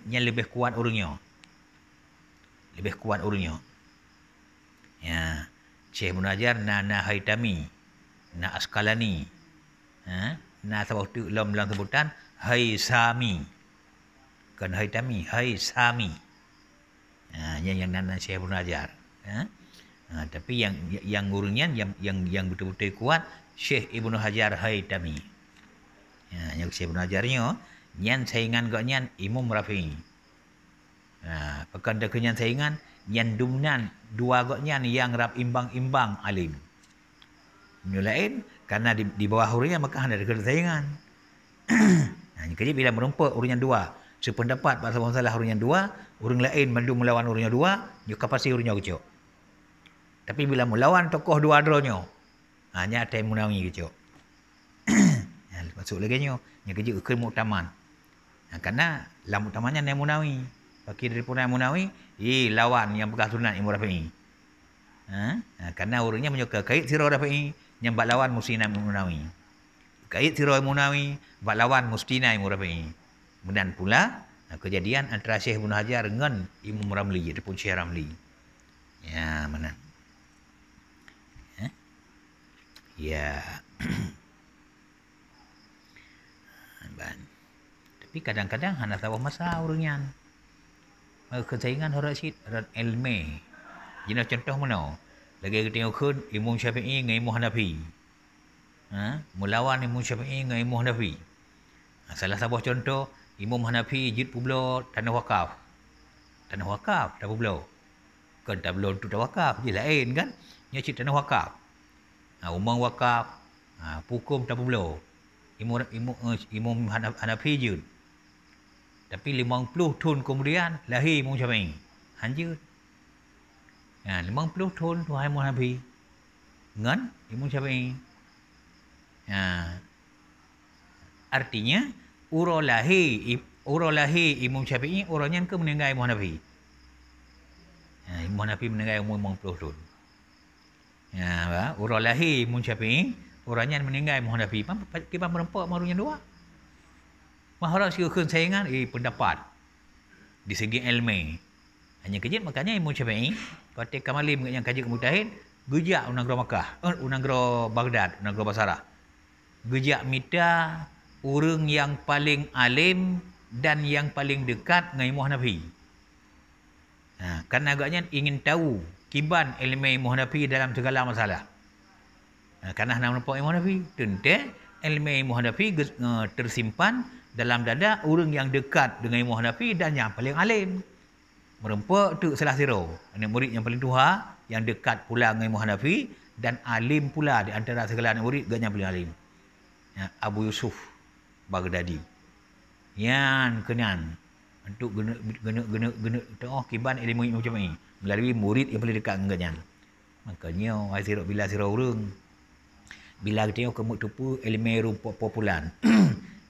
Yang lebih kuat orangnya. Lebih kuat orangnya. Syekh Ibnu Hajar na Haitami, na Asqalani. Na sebab tu dalam sebutan Haisami. Bukan Haitami, Haisami. Yang na Syekh Ibnu Hajar. Tapi yang orangnya yang betul-betul kuat Syekh Ibnu Hajar Haitami. Yang Syekh Ibnu Hajarnya nyan saingan gak nyan Imam Rafi'i. Pekan dah kenyan saingan nyan dumnan dua gak nyan yang rap imbang-imbang alim. Yang lain karena di bawah orangnya maka ada kena saingan. Jadi bila merompak orangnya dua sependapat pasal masalah orangnya dua, orang lain mandu melawan orangnya dua, juga pasti orangnya kecok. Tapi bila melawan tokoh dua adronya, hanya ada yang Munawi kecok. Masuk lagi nyo, yang kerja ukir muktaman. Karena lah muktamannya Naim Munawi. Pakai daripada Naim Munawi, lawan yang bekas sunat Imam Rafi'i. Karena orangnya menyuka kait sirah Rafi'i, yang bak lawan mesti Naim Munawi. Kait sirah Munawi, bak lawan mesti Naim Rafi'i. Kemudian pula kejadian antara Syekh Ibnu Hajar dengan Imam Ramli, ataupun Syekh Ramli. Mana? Tapi kadang-kadang hanya tahu masa orangnya. Kesaingan orang Syed ilmi. Jadi contoh mana? Lagi kita tengok Imam Syafi'i dengan Imam Hanafi. Melawan Imam Syafi'i dengan Imam Hanafi. Salah sebuah contoh Imam Hanafi jid pula tanah wakaf. Tanah wakaf tak pula. Kan tak belum tu tak wakaf je lain kan? Nya cik tanah wakaf. Umang wakaf. Hukum tak pula. Imam Hanafi je. Tapi 50 tahun kemudian lahir Imam Syafi'i. Hanjut. 50 tahun Tuhan Imam Hanafi. Dengan Imam Syafi'i. Artinya, urau lahir Imam Syafi'i, uraunya ke meninggal Imam Hanafi. Imam Hanafi meninggal umur 50 tahun. Urau lahir Imam Syafi'i, uraunya meninggal Imam Hanafi. Kita merempak marunya dua. Maharaj kira saingan pendapat di segi ilmu. Hanya kejut makanya Imam Syafi'i ketika malim yang kaji kemutahin gejak negara Makkah, negara Baghdad, negara Basrah. Gejak minta orang yang paling alim dan yang paling dekat dengan Imam Hanafi. Karena agaknya ingin tahu kiban ilmu Imam Hanafi dalam segala masalah. Karena nak nampak Imam Hanafi, tentu ilmu Imam Hanafi tersimpan dalam dada orang yang dekat dengan Imam Hanafi dan yang paling alim. Merempak tu salah siro. Anak murid yang paling tua, yang dekat pula dengan Imam Hanafi dan alim pula di antara segala anak murid yang paling alim. Abu Yusuf Baghdadi. Yang kenan untuk guna kiban ilmu Imam Syafi'i melalui murid yang paling dekat dengannya. Makanya bila siro orang bila tengok kemuk tupu ilmu populan.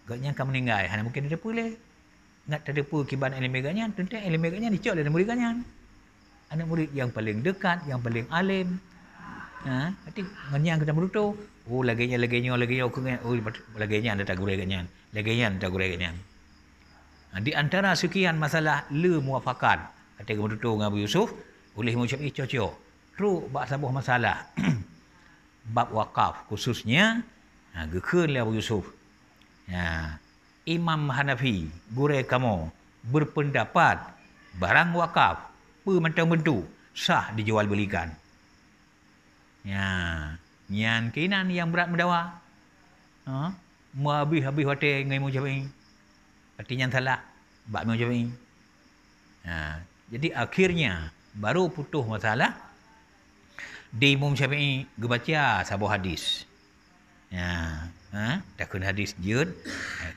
Gaknya akan meninggal. Hanya mungkin ada boleh. Nak ada pun kiban ilmu gaknya. Tentu ilmu gaknya dicok dari murid gaknya. Anak murid yang paling dekat, yang paling alim. Nanti nganyang kita merutu. Laginya. Laginya anda tak gurau gaknya. Laginya anda tak gurau gaknya. Di antara sekian masalah le muafakat. Kata merutu dengan Abu Yusuf. Oleh Imam Syafi'i cocok. Terus bak sebuah masalah. Bab wakaf khususnya Gekun lah Abu Yusuf. Imam Hanafi, gure kamu berpendapat barang wakaf macam bentuk sah dijual belikan. Nyan kinan yang berat mendawa. Mu habis hotel ngai mu jawi. Artinya salah. Bak mu jawi. Jadi akhirnya baru putus masalah di Imam Syafi'i gebaca sabuh hadis. Takun hadis jud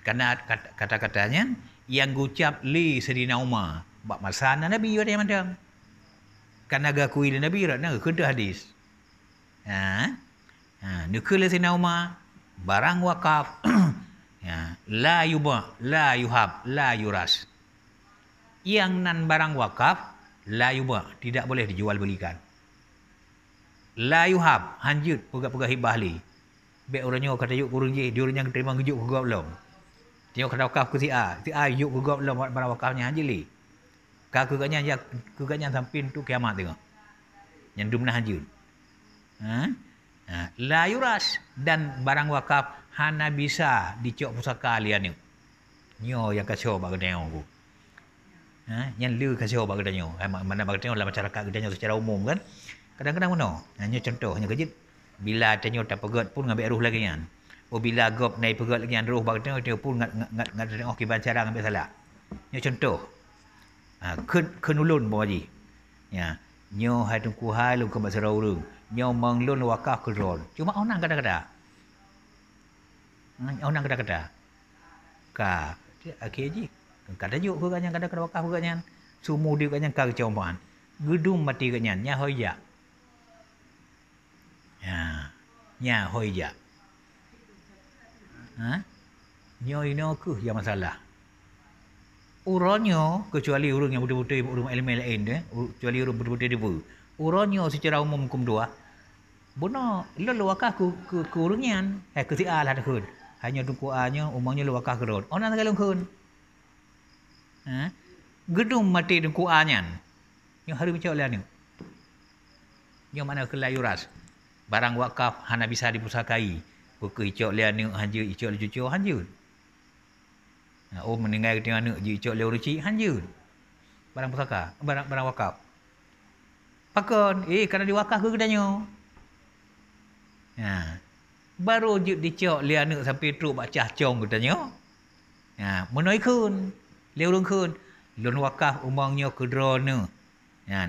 karena kata-katanya yang gucap li Sayyidina Umar bak masana Nabi ada yang mandang. Karena gakui Nabi ratna kedah hadis. Nukul Sayyidina Umar barang wakaf la yubah, la yuhab, la yuras. Yang nan barang wakaf la yubah, tidak boleh dijual belikan. La yuhab, hanjut pegak-pegak hibah li. Baik orangnya kata yuk kurung je, dia orangnya terima ngejut ke gua belum. Dia kata wakaf ke si A yuk ke gua belum barang wakafnya hanjut li. Kagaknya sampai tu kiamat tengok. Yang dumna hanjut. La yuras, dan barang wakaf hana bisa dicok pusaka lian ni. Nyo yang kasih bak kedai aku. Yang lu kasih bak kedai nyo. Mana bak kedai dalam masyarakat kedai secara umum kan. Kadang-kadang mana? Hanya contoh, hanya kejut. Bila tanya tak pegat pun ngambil ruh lagi kan. Bila gop naik pegat lagi kan ruh bak kedai dia pun ngat tengok kiban cara ngambil salah. Nyo contoh. Kenulun bawaji. Nyo hai tungku hai lu ke basarau urung. Nyo menglun wakaf kedron. Cuma orang kata-kata. Orang kata-kata. Akhir je. Kata juk ke kanyan kata-kata wakaf ke kanyan. Sumu dia kanyan kau kecompan. Gedung mati kanyan. Nya hoya. Nya hoya. Nyo ino ke yang masalah. Uronyo kecuali urang yang betul-betul urang elemen lain kecuali urang betul-betul dia. Uronyo secara umum hukum dua. Bono lu wakaf ke urungian ke si A lah takun. Hanya duku A nya umumnya lu wakaf ke rod. Ona galung kun. Gedung mati duku A nya. Nyo hari macam lah ni. Nyo mana ke layuras. Barang wakaf hana bisa dipusakai. Buku icok lian ni hanja icok cucu hanja. Meninggal ke tengah nak icok lian ruci hanja. Barang pusaka, barang wakaf. Pakon, kerana diwakaf ke kedanya. Baru dicok lian nak sampai truk bak cah cong kedanya. Menoi kun, lian kun. Lun wakaf umangnya ke drone.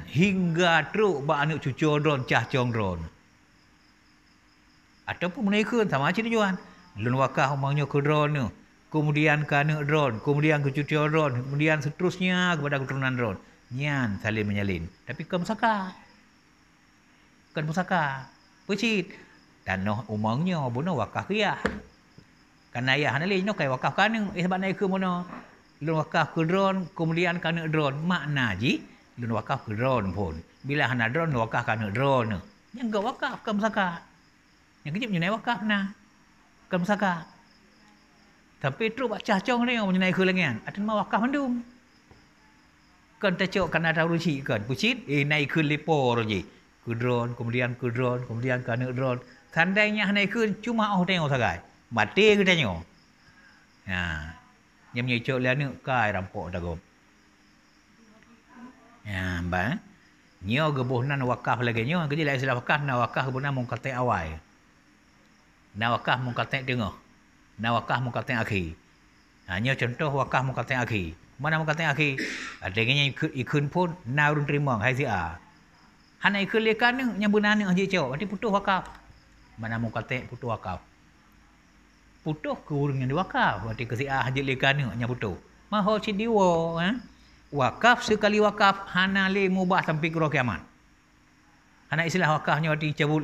Hingga truk bak anak cucu drone cah cong drone. Ataupun menaikkan sama macam tujuan. Lun wakaf umangnya ke drone. Kemudian ke anak drone. Kemudian ke cucu drone. Kemudian seterusnya kepada keturunan drone. Nyan saling menyalin. Tapi ke pusaka. Bukan pusaka. Pecit. Dan umangnya benar wakaf ayah. Kerana ayah nak lain kai wakaf ke anak. Sebab naik ke mana. Lun wakaf ke drone. Kemudian ke anak drone. Makna je. Lun wakaf ke drone pun. Bila anak drone, wakaf ke anak drone. Yang enggak wakaf ke pusaka. Yang kejap menyunai wakaf nah. Bukan pusaka. Tapi terus buat cah-cong ni yang menyunai ke lagi kan. Ada nama wakaf mandum. Kan tercok kan ada rusi kan. Pucit. Naik ke lepor je. Ke drone. Kemudian ke drone. Kemudian ke anak drone. Tandainya naik ke cuma tengok sagai. Mati ke tengok. Yang menyecok lian ni kai rampok dagom. Bang. Nyo gebuhnan wakaf lagi nyo. Kerja lain istilah wakaf. Na wakaf gebuhnan mengkatai awal. Na wakaf mengkatai tengah. Na wakaf mengkatai akhir. Hanya contoh wakaf mengkatai akhir. Mana mengkatai akhir? Adanya ikun pun na urun terima hai si A. Hana ikun lekan ni yang benar ni haji cok. Nanti putus wakaf. Mana mengkatai putus wakaf. Putus ke urun yang diwakaf. Nanti ke si A haji lekan ni yang putus. Maho cidiwo. Wakaf sekali wakaf hana le mubah sampai ke roh kiamat. Hana istilah wakafnya dicabut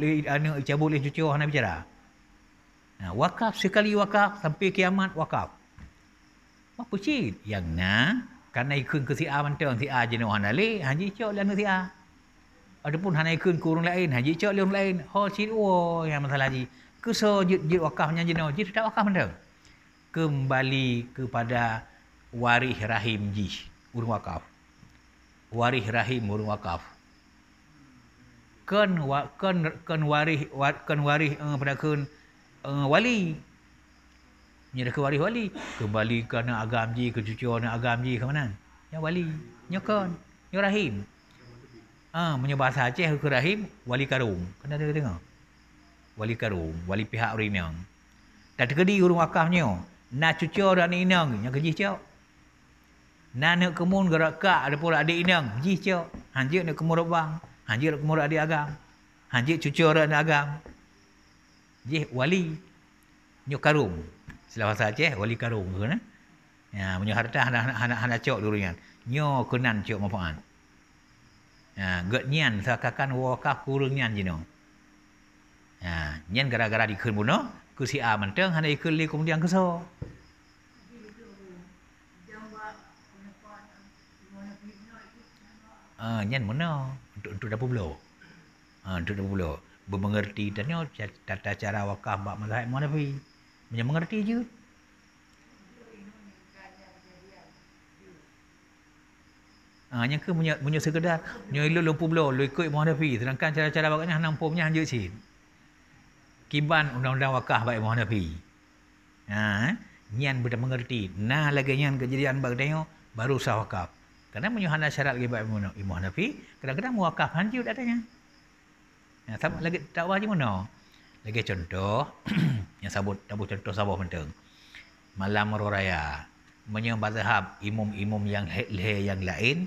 le cucu hana bicara. Wakaf sekali wakaf sampai kiamat wakaf. Apa cik? Yang na karena ikun ke si A mantang si A jenuh hana le haji cok lian si A. Adapun hana ikun ke orang lain haji cok lian lain. Ho cik yang masalah haji. Keso jid wakafnya jenuh jid tak wakaf mantang. Kembali kepada warih rahim ji urung wakaf. Warih rahim urung wakaf. Kan warih pada kun wali. Nya ke wali. Kembali kerana agam ji, ke cucu nak agam ji ke mana? Ya wali. Nya kan. Nya rahim. Punya bahasa Aceh ke rahim, wali karung. Kena ada dengar? Wali karung, wali pihak orang Inang. Tak terkedi urung wakafnya. Nak cucu dan Inang, yang kerja cak. Nak kemun gerak kak, ada pula adik Inang, kerja cak. Hanjir nak kemur bang, hanjir nak kemur adik agam. Hanjir cucu orang agam. Jih wali. Nya karung. Selain bahasa Aceh, wali karung ke na? Ya, punya harta hana cak dulu kan. Nya kenan cak manfaat. Gak nyan sakakan wakaf kurang nyan je no. Nyan gara-gara dikeun buno ku si A menteng hana ikeun li kemudian keso. Nyan mana untuk dapur belau. Untuk dapur belau. Bermengerti tanya tata cara wakaf bab mazhab Hanafi. Mengerti je. Yang ke punya sekedar punya ilmu lempu belau lu ikut Imam Hanafi sedangkan cara-cara bagainya nampungnya hanya cin kiban undang-undang wakaf baik Imam Hanafi nyan betul mengerti nah lagi nyan kejadian bagainya baru sah wakaf kerana punya hana syarat lagi baik Imam Hanafi kadang-kadang wakaf hanjut adanya sama lagi tak wajib mana lagi contoh yang sabut contoh sabah penting malam raya menyembah imam-imam yang yang lain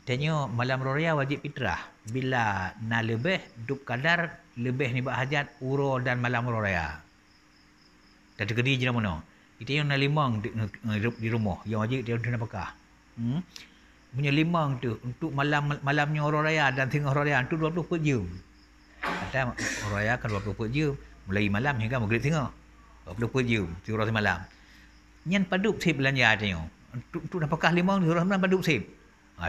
tanya malam raya wajib fitrah bila na lebih duk kadar lebih ni hajat uro dan malam raya tak terkedi je mana itu yang na limang di rumah yang wajib dia nak pakah punya limang tu untuk malamnya raya dan tengah raya tu 20 per jam ada raya kan 20 per jam mulai malam hingga maghrib tengah 20 per jam tiura malam nyan paduk sip belanja tanya untuk dah pakah limang tiura malam paduk sip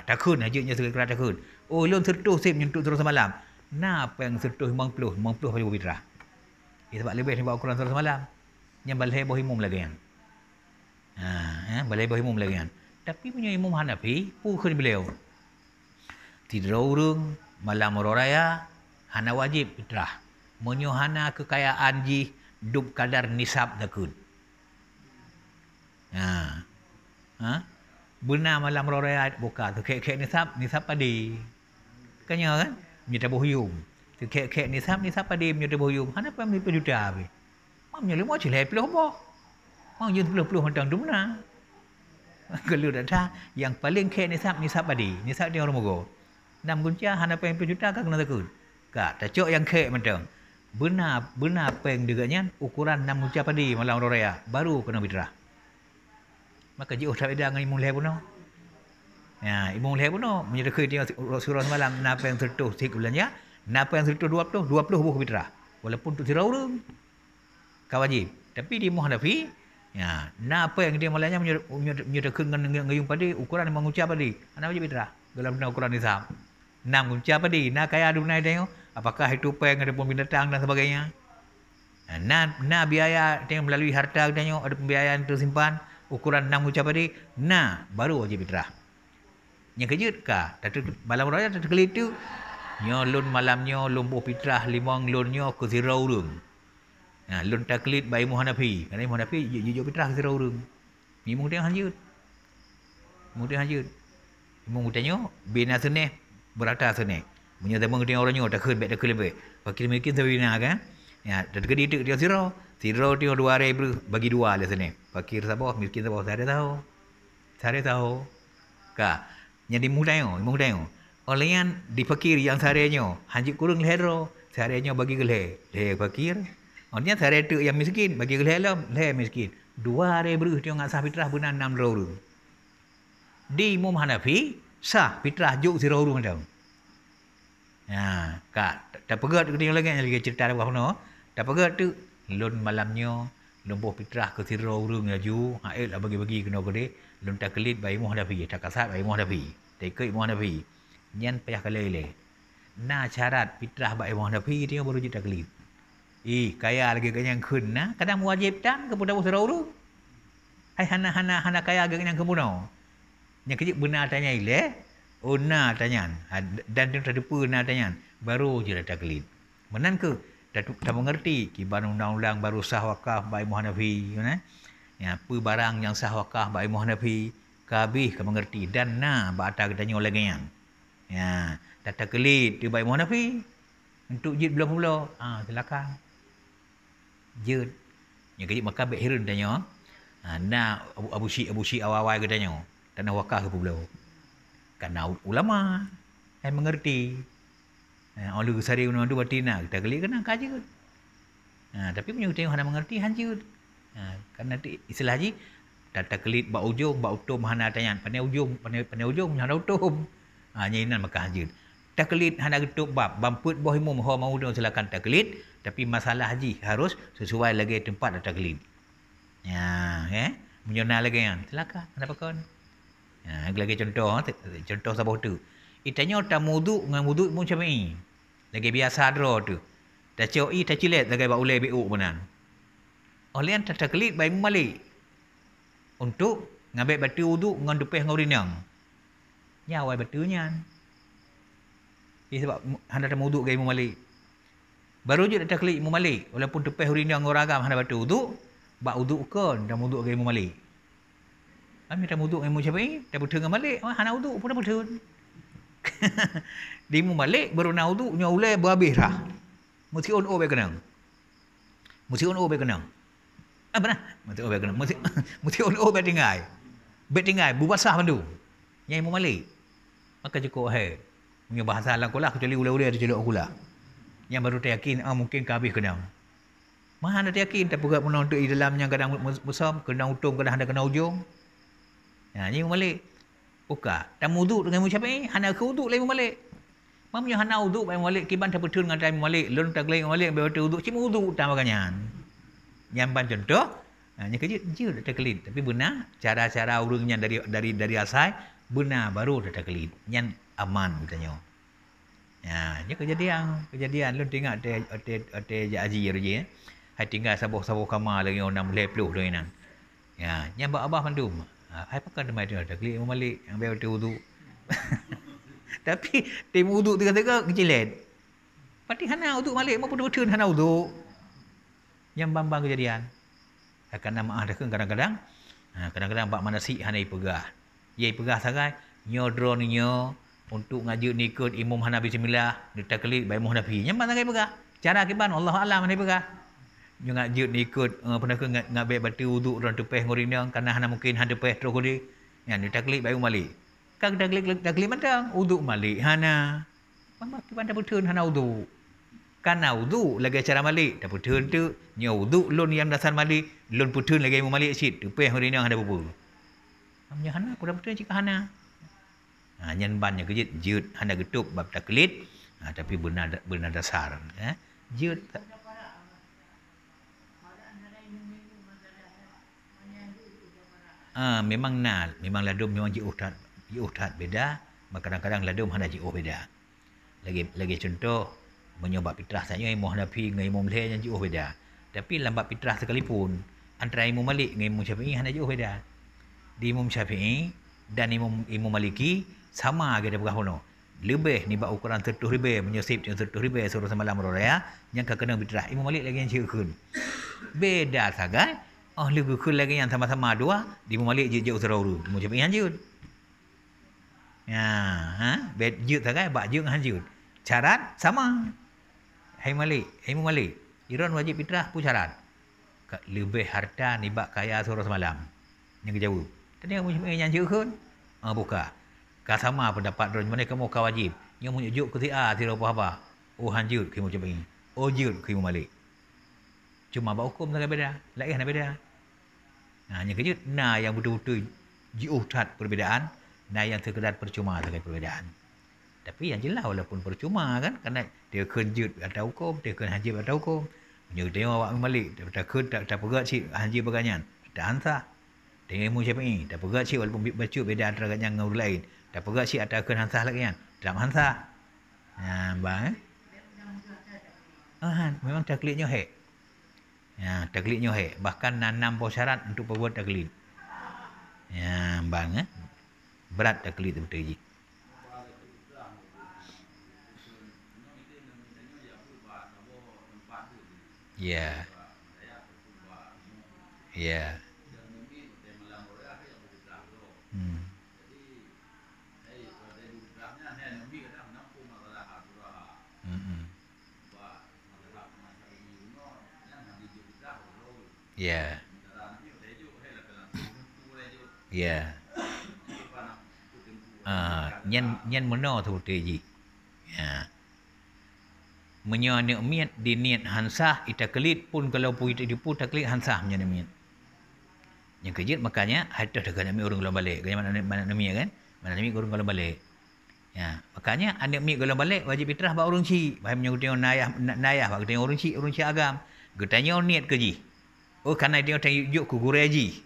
takun aja nya segera takun. Oh lon sertuh sip nyentuk terus malam. Nah apa yang sertuh 50 wajib fitrah. Sebab lebih ni bawa Quran terus malam. Yang balai bohimum lagi kan. Balai bohimum lagi kan. Tapi punya Imam Hanafi pukul beliau. Tidak urung malam raya hana wajib fitrah. Menyo hana kekayaan ji duk kadar nisab takun. Benar malam raya buka tu kek nisab padi. Kanya kan? Minta bohuyum. Tu kek nisab padi minta bohuyum. Hana apa minta juta be. Mamnya lemo cilai puluh apa? Mang jun puluh hantang tu mana? Kalau dah yang paling kek nisab padi. Nisab dia orang mogo. 6 gunca hana apa yang juta kan kena takut. Kak, tak cok yang kek mentang. Benar peng deganya ukuran 6 gunca padi malam raya baru kena fitrah. Maka jauh tak ada dengan Imam Leh pun. Imam Leh pun menyerahkan dia surah semalam napa yang tertuh sik bulannya, napa yang tertuh 20 buku fitrah. Walaupun tu tirau orang. Kau wajib. Tapi di Imam Hanafi, napa yang dia malahnya menyerahkan dengan ngayung padi ukuran yang mengucap padi. Ana wajib fitrah dalam ukuran nisab. 6 guncap padi, nak kaya adu naik dia. Apakah itu peng ada pun binatang dan sebagainya. Nah biaya yang melalui harta dia ada pembiayaan tersimpan. Ukuran 6 ucap tadi, baru wajib fitrah. Yang kejut kah? Malam raya tak terkelit tu. Lun malamnya, lun buh fitrah, limang lunnya ke zirau urung. Lun tak kelit bayi Imam Hanafi. Kerana Imam Hanafi, jujur fitrah ke zirau urung. Imam dia hanjut. Imam tanya, bina seneh, berata seneh. Punya zaman dia orangnya, tak kelit lebih. Fakir mungkin sebina kan? Tak terkelit tu, dia zirau. Zirau dia 2,000 bagi 2 lah sana. Fakir sabah, miskin sabah. Saya tahu. Kak, yang imam tanya. Oleh yang di fakir yang sehariannya, hanjik kurang lehero. Sehariannya bagi ke leh fakir. Orangnya sehari tu yang miskin, bagi ke leh miskin. 2,000 dia ngat sah fitrah benar 6 orang. Di Imam Hanafi, sah fitrah juk zirau orang macam. Kak, tak pegat dia lagi cerita apa no. Tak pegat tu lun malamnya lumpuh fitrah ke sirau urung laju haid lah bagi-bagi kena gede lun tak kelit bayi Imam Hanafi tak kasat bayi Imam Hanafi tak ikut Imam Hanafi nyan payah kalai syarat fitrah bayi Imam Hanafi dia baru tak kelit kaya lagi kenyang kun kadang wajib dan kepada sirau urung hai hana kaya lagi kenyang kemuno yang kejip benar tanya tanya dan dia tak depa tanya baru je tak kelit menan ke tak mengerti kiban undang-undang baru sah wakaf by Hanafi ya apa barang yang sah wakaf by Hanafi kabih ke mengerti dan bata kita nyo lagi ya tata kelit di by Hanafi untuk jid belah-belah silakan jid yang kejip maka baik hirun tanya Abu Syik awal-awal ke tanya tanah wakaf ke belah karena ulama yang mengerti orang sari undang tu batina kita gelik kena kaji tapi punya tengok hana mengerti hancur karena istilah haji tata kelit bak ujung bak utum hana tanya pandai ujung hana utum nyinan maka hancur tak kelit hana getuk bamput boh imum ho mau silakan tak kelit tapi masalah haji harus sesuai lagi tempat tak kelit menyona lagi silakan hana pakon lagi contoh sabah tu itanya tak wudu dengan wudu mu Syafi'i lagi biasa dro tu tak coi tak cilet lagi ba ulai bu benan oleh an tak kelit bai malik untuk ngambil batu wudu dengan depeh dengan urinang nyawai batunya sebab handa tak wudu gai mu malik baru je tak kelit mu malik walaupun depeh urinang orang handa batu wudu ba wudu kon dan wudu gai mu malik kami tak wudu dengan mu Syafi'i tak betul dengan malik hana wudu pun tak betul di mu malik baru nak wudu nya ulai berhabis dah mesti on baik kenang benar mesti on baik kenang mesti on baik tinggal bubasah pandu nyai mu malik maka cukup punya bahasa lah kulah kecuali ulai-ulai ada celok kulah yang baru tak yakin mungkin ke habis kenang mana tak yakin tak pegat menang untuk di dalamnya kadang besar kena utung kadang ada kena ujung nyai mu malik tak wudu dengan mu Syafi'i hana ke wudu lain mu malik mamnya hana wudu bai malik kiban tak betul dengan time malik lun tak lain malik bai wudu cim wudu tak makannya nyamban contoh nya je tak kelit tapi benar cara-cara urungnya dari asal benar baru tak kelit nyan aman katanya nya kejadian lun tengok ate haji je hai tinggal sabuh kamar lagi orang 60 tu nan nya abah mandum hai pakai demai dia tak kelit malik yang bai wudu tapi tim wudu tengah-tengah kecilet pati hana wudu malik mau betul hana wudu yang bambang kejadian akan nama kadang-kadang bak manasik hana ipegah ye pegah sangat nyodron nyo untuk ngaju nikut imam hana bismillah dia kelit bai mu Hanafi nyambang sangat pegah cara kiban Allah alam hana pegah nyo ngaju nikut pernah ke ngabe batu wudu ron tepeh ngorinang karena hana mungkin hana tepeh terus kodi yang dia kelit bai malik kag tak kelit mandang wudu malik hana mama kiban tak betul hana wudu kana wudu lagi cara malik tak betul tu nya wudu lun yang dasar malik lun betul lagi mu malik sit tepeh ngorinang ada apa amnya hana ku betul cik hana nyan bannya kejit jut hana getuk bab tak kelit tapi benar dasar jut memang ladum memang jiutat beda kadang-kadang ladum hana jiu beda lagi contoh menyebab fitrah saja Imam Hanafi dengan Imam Malih yang jiu beda tapi lambat fitrah sekalipun antara Imam Malik dengan Imam Syafi'i hana jiu beda di Imam Syafi'i dan Imam Maliki sama ke dapur hono lebih ni bak ukuran 30 ribu menyusip 30 ribu suruh semalam raya yang kena fitrah Imam Malik lagi yang jiukun beda sangat lebih kul lagi yang sama-sama dua di Malik je usarauru mu Syafi'i hanjut bet jut sangat bak jut hanjut syarat sama Imam Malik iron wajib fitrah pun syarat lebih harta ni bak kaya suruh semalam yang jauh tadi mu Syafi'i yang jiukun buka ka sama pendapat ron mana kamu ka wajib yang munjuk ke tidak apa hanjut ke mu Syafi'i jut ke Imam Malik cuma bak hukum sangat beda lain hana beda yang kejut yang betul-betul jiutat perbezaan yang sekedar percuma sangat perbezaan tapi yang jelas walaupun percuma kan kerana dia kejut atau hukum dia kena haji atau hukum menyuruh tengok awak Malik tak pegat cik haji baganyan tak ansah tengok Imam Syafi'i tak pegat cik walaupun baca beda antara ganyan dengan orang lain tak pegat cik atau kena ansah lagi kan tak ansah bang memang taklidnya taklidnya bahkan 6 syarat untuk perbuat taklid bang berat taklid tu betul je Ya. Ya. Hmm. Hmm. Ya. Ya. Nhân nhân mono tu te ji. Ya. Menyo miat di niat hansah ita kelit pun kalau pu ita dipu taklit hansah menyo miat. Yang kejut makanya ada dengan mi urang golong balik. Gaya mana nami kan? Mana nami urang golong balik. Ya, makanya anak mi golong balik wajib fitrah ba urang ci. Bahai menyo tengok nayah ba tengok urang ci agam. Getanya niat ke ji. Oh karena dia tengok juk ku gure ji.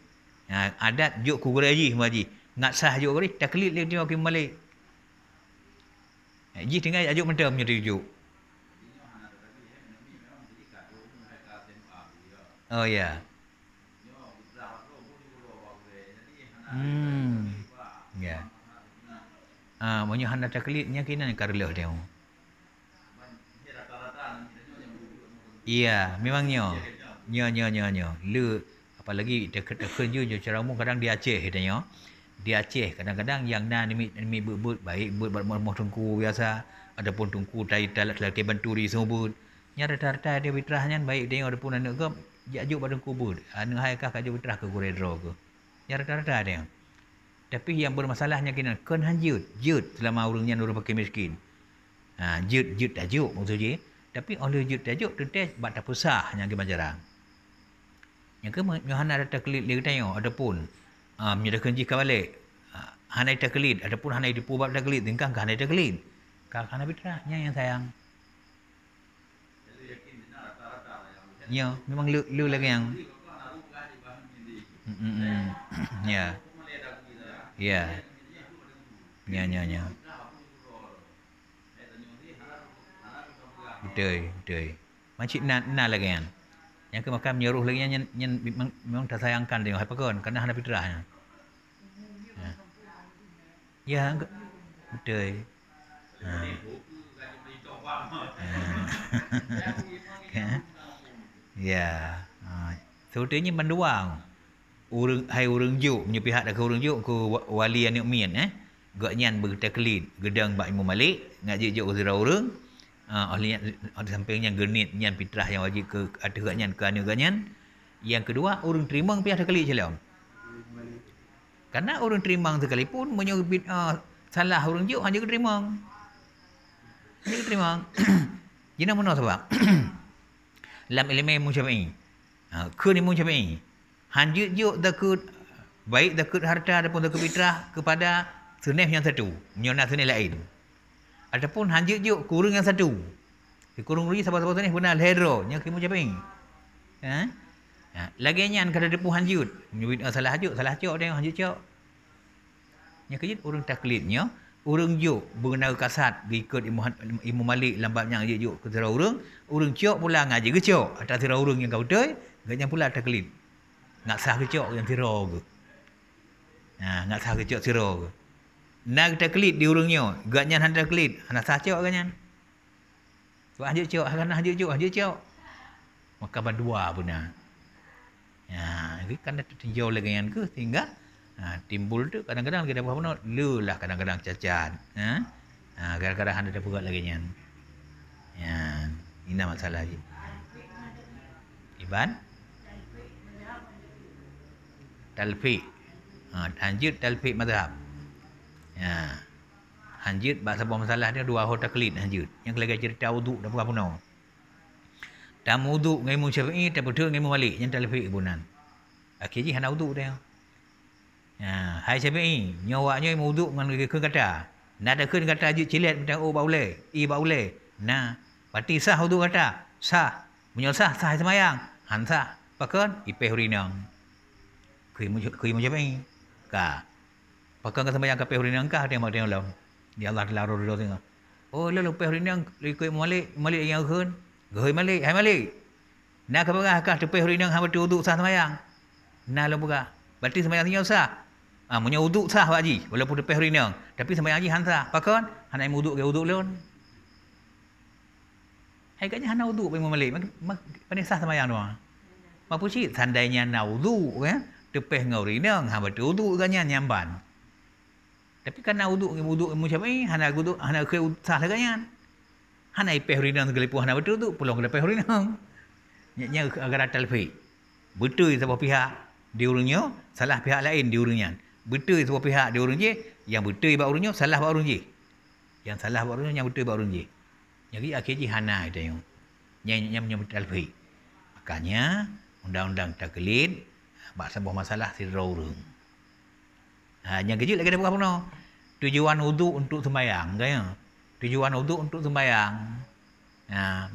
Ya, adat juk ku gure ji semua ji. Ngat sah juk gure taklit dia tengok balik. Ji tinggal ajuk mentam menyo juk. Oh ya. Ya. Monyo hana taklidnya kina karleh dia. Iya, memangnya. Nyo. Le apalagi dekat-dekat je ceramu kadang di Aceh katanya. Di Aceh kadang-kadang yang ni but baik but bermoh tungku biasa adapun tungku tai talat lagi banturi semua. Nya rata-rata dia fitrahnya baik dia adapun anak ke jajuk pada kubur. Anu hai kah kaju fitrah ke guredro ke. Nya rata-rata dia. Tapi yang bermasalahnya kena kan hanjut selama orangnya orang pakai miskin. Jut tajuk maksudnya. Tapi oleh jut tajuk tu teh bak tak pusah yang ke majarang. Yang ke Yohana ada taklid dia tanya adapun menyerahkan jika balik. Hanai taklid adapun hanai dipu bab taklid tingkah ke hanai taklid. Karena fitrahnya yang sayang. Ya, memang lu lagi yang. Ya. Ya. Ya. Betul. Macam na lagi kan. Yang ke makan menyeruh lagi yang memang tak sayangkan dia apa kan karena hana fitrahnya. Ya, betul. Ya. Sebetulnya menduang. Urang juk punya pihak dak urang juk ku wali anak mian gaknyan bertaklid gedang bak Imam Malik ngaji juk zira urang oleh sampingnya genit nyan fitrah yang wajib ke ada gaknyan ke anak gaknyan. Yang kedua urang terima pihak taklid celam. Karena urang terima sekalipun menyebut salah urang juk hanya terima. Hanya terima. Jina mana sebab? Lam ilmu Syafi'i. Kun ilmu Syafi'i. Hanjut juk takut baik takut harta ataupun takut fitrah kepada sunah yang satu, menyonat sunah lain. Ataupun hanjut juk kurung yang satu. Kurung lagi sahabat-sahabat ni benar hero nya kimu Syafi'i. Lagi nyan kada depu hanjut, menyebut salah cok dia hanjut cok. Nya kejut urang taklidnya, urang juk berenang kasat ikut Imam Malik lambat yang juk ke sira urang cok pula ngaji ke cok atas sira urang yang kau betul, gaknya pula taklid. Ngat sah kecok yang tiro ke. Ngat sah kecok tiro ke. Nak taklid di urangnya, gaknya handa taklid, handa sah cok gaknya. Sebab hanjut cok, hanjut cok. Maka berdua benar. Ini kan tinjau lagi yang ke sehingga timbul tu kadang-kadang kita buat benar, lu lah kadang-kadang cacat. Kadang-kadang handa dah buat lagi yang. Ini masalah je. Iban talfiq. Hanjut talfiq mazhab. Hanjut bahasa masalah dia dua hot taklid hanjut. Yang lagi cerita wuduk dah berapa no. Tam wuduk ngai Imam Syafi'i tak betul ngai Imam Malik yang talfiq bunan. Akhirnya hana wuduk dia. Hai Syafi'i, nyawaknya wuduk dengan ke kata. Nak ada ke kata hanjut cilet macam oh baule, baule. Nah, pati sah wuduk kata. Sah. Menyusah sah semayang. Hansah. Pakon ipeh hurinang. Kui mu Syafi'i. Ka. Pakon ka sembahyang ka pehrinang ka dia mak dia lawan. Dia Allah larur do tengok. Oh lalu pehrinang ikut Malik yang keun. Goi Malik, hai Malik. Nak ka pegah ka pehrinang ha betul wuduk sah sembahyang. Nah lo pegah. Berarti sembahyang nya sah. Munya wuduk sah Pak Haji walaupun pehrinang. Tapi sembahyang haji hansah. Pakon hanai wuduk ke wuduk lawan. Hai katnya hana wudu pai malik. Pandai sah sembahyang tu. Mapu cik tandainya na wudu ya. Tepeh ngau rinang ha betul wudu ganyan nyamban. Tapi kan na wudu macam ni hana wudu hana ke sah ganyan. Hana ipeh rinang segalipu hana betul tu pulang ke ipeh rinang. Nya agar talfi. Betul sebuah pihak diurungnya, salah pihak lain diurungnya. Betul sebuah pihak diurung je, yang betul bab urungnya, salah bab urung je. Yang salah bab urungnya, yang betul bab urung je. Jadi akhirnya hana itu yang menyebut talfi. Makanya undang-undang taklid bab sebuah masalah sidra urung. Yang kecil lagi ada bukan pun. Tujuan wudu untuk sembahyang, kan? Tujuan wudu untuk sembahyang.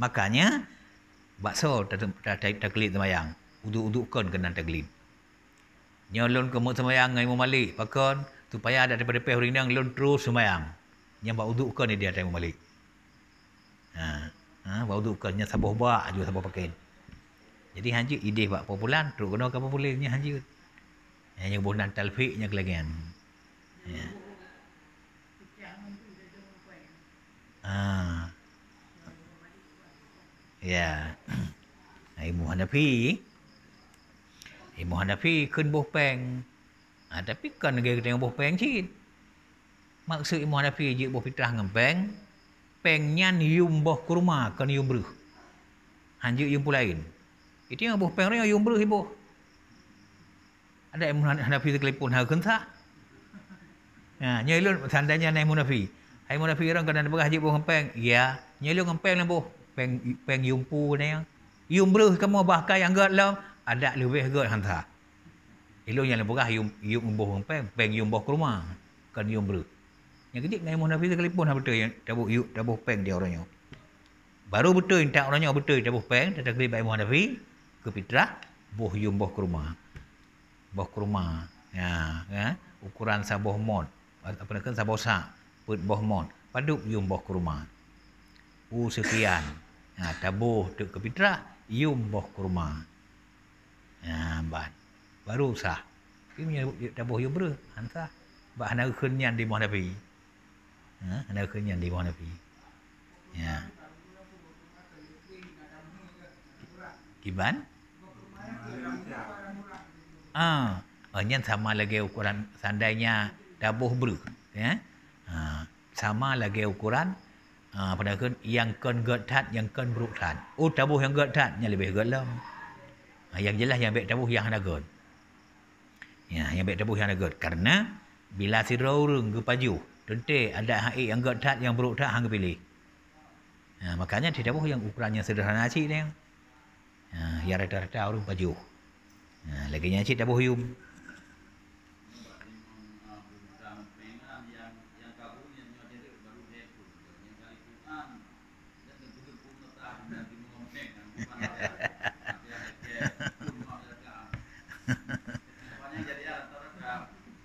Makanya bakso taklid sembahyang. Wudu-wudukan kena taklid. Nyolon ke mut sembahyang ngai Malik pakon supaya ada daripada peh rinang lon terus sembahyang. Yang bak wudukan ni dia Imam Malik. Bak wudukan nya sabuh bak juga sabuh pakai. Jadi hanji ide bak popular terus kena ke popularnya hanji. Yang bunan talfiqnya kelagian. Ya. Ilmu Hanafi kan boh peng. Tapi kan negara tengok boh peng cik. Maksud ilmu Hanafi je boh fitrah dengan peng. Peng nyan yum boh kurma kan yum beruh. Hanjuk yum lain. Itu yang boh peng ni yum beruh boh. Ada ilmu Hanafi sekalipun hal kentak. Nyelun tandanya naik ilmu Hanafi. Ilmu Hanafi orang kan ada berah je boh peng. Ya, nyelun peng lah boh. Peng yum pu ni yang. Yum beruh kamu bahkan yang gat lam ada lebih gat hantar. Ilo yang lebih yum boh peng yum boh kurma kan yum beruh. Yang kecil naik Hanafi sekalipun betul yang tabuh peng dia orangnya. Baru betul tak orangnya betul tabuh peng tak kali baik Hanafi ke fitrah boh yum boh kurma. Boh kurma. Ya, ukuran sabuh mod. Apa nak sabuh sak, put boh mod. Paduk yum boh kurma. Sekian. Tabuh ke fitrah yum boh kurma. Ban. Baru sah. Ini tabuh yum ber hantar. Bak hana kenyan di Hanafi. Hana kenyan di Hanafi. Ya. Kiban? Nyan sama lagi ukuran seandainya tabuh ber, ya. Sama lagi ukuran pada yang kan gat that yang kan buruk that. Tabuh yang gat that nya lebih gat lam. Yang jelas yang baik tabuh yang hana gat. Ya, yang baik tabuh yang hana gat karena bila sidra urung ke paju, tentu ada haik yang gat that yang buruk that hang pilih. Makanya di tabuh yang ukurannya sederhana cik dia. Yang rata-rata urung paju. Lagi nya cik tabuh yum.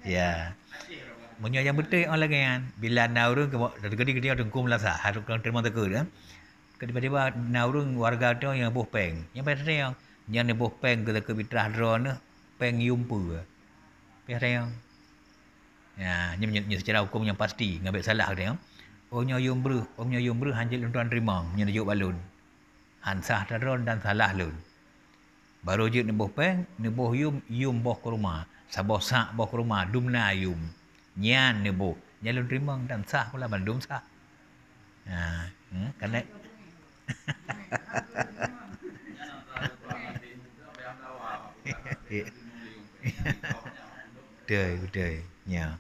Ya. Munyo yang betul orang lagi kan. Bila naurung ke gede-gede orang kum lasa, harus orang terima tegur kan. Tiba-tiba naurung warga tu yang boh peng. Yang pada yang boh peng ke fitrah drone peng yumpu. Pada yang nya secara hukum yang pasti ngambil salah dia. Nya yum bru hanjil tuan terima nya juk balun. Hansah drone dan salah lun. Baru je boh peng, boh yum boh kurma. Saboh sak boh kurma dumna yum. Nyan nebo nyalun terima dan sah pula bandum sah. Karena betul nya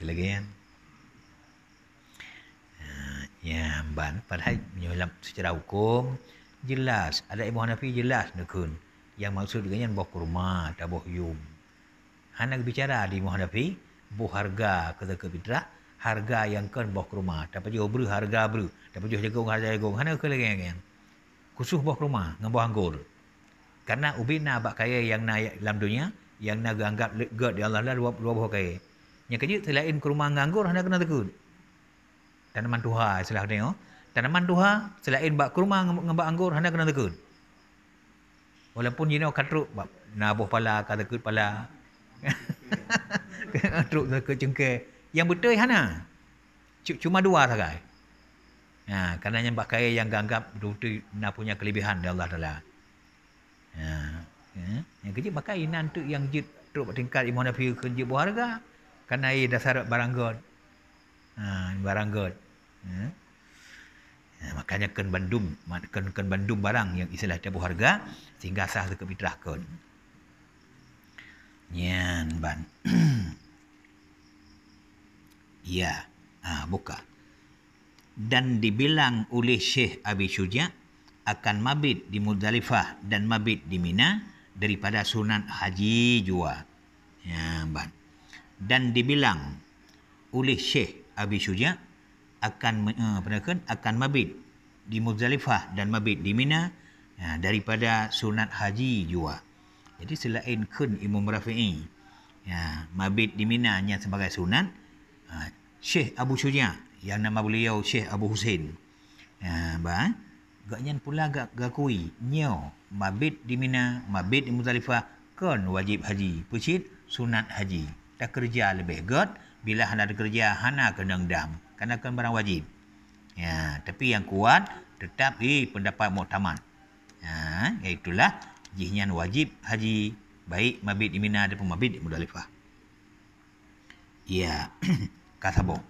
kelegian ban padahal menyolam secara hukum jelas ada Imam Hanafi jelas nekun yang maksud dengan boh kurma atau boh yum. Hana bicara di Hanafi boh harga ke fitrah harga yang kan boh kurma tapi jo bru harga bru tapi jo jagung harga jagung hana ke lagi yang khusus boh kurma dengan boh anggur karena ubina bak kaya yang na dalam dunia yang na anggap god di Allah lah dua boh kaya yang kerja selain kurma nganggur hana kena tekun tanaman tuha istilah dia tanaman tuha selain bak kurma ngembak anggur hana kena tekun walaupun you know katruk na boh pala kata tekut pala truk ke cengkeh yang betul hana cuma dua sahaja Kerana yang pakai yang anggap itu nak punya kelebihan dari Allah Taala. Yang kecil pakai nanti yang jid teruk tingkat imun nafi kerja berharga. Kerana ia dasar barang god. Barang god. Makanya ken bandum barang yang istilah dia berharga sehingga sah ke fitrah kon. Nyan ban. Ya, buka. Dan dibilang oleh Syekh Abi Syuja akan mabit di Muzdalifah dan mabit di Mina daripada sunat haji jua. Ya, ban. Dan dibilang oleh Syekh Abi Syuja akan mabit di Muzdalifah dan mabit di Mina daripada sunat haji jua. Jadi selain kun Imam Rafi'i mabit di Mina nya sebagai sunat, Syekh Abu Syuja yang nama beliau Syekh Abu Husain gaknyan pula gakui nyo mabit di Mina, mabit di Muzdalifah kon wajib haji, pucit sunat haji. Tak kerja lebih god bila hana ada kerja hana kena dam kerana kan barang wajib. Tapi yang kuat tetap di pendapat muktamad. Iaitulah jihnya wajib haji baik mabit di Mina ataupun mabit di Muzdalifah. Ya, kasabo.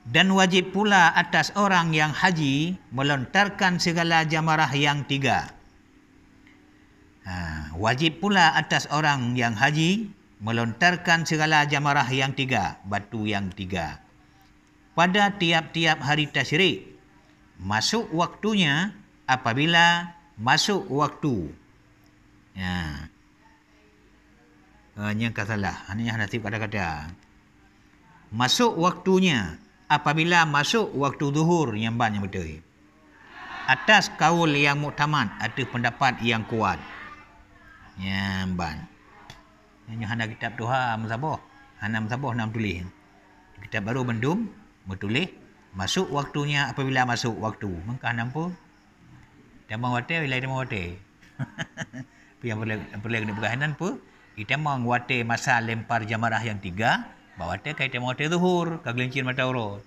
Dan wajib pula atas orang yang haji melontarkan segala jamarah yang 3. Wajib pula atas orang yang haji melontarkan segala jamarah yang 3, batu yang 3. Pada tiap-tiap hari tasyrik, masuk waktunya apabila masuk waktu. Yang salah, hanya nasib kata-kata. Masuk waktunya apabila masuk waktu zuhur yang banyak betul. Atas kaul yang muktamad atau pendapat yang kuat. Yang ban. Yang hana kitab Tuha Musabah. Hana Musabah nak tulis. Kitab baru bendum menulis masuk waktunya apabila masuk waktu. Maka nampu. Demang wate wilayah demang wate. Yang perlu kena perhatian pun kita mengwate masa lempar jamarah yang 3. Bawa dia kait mau dia zuhur, kagelincir mata urut.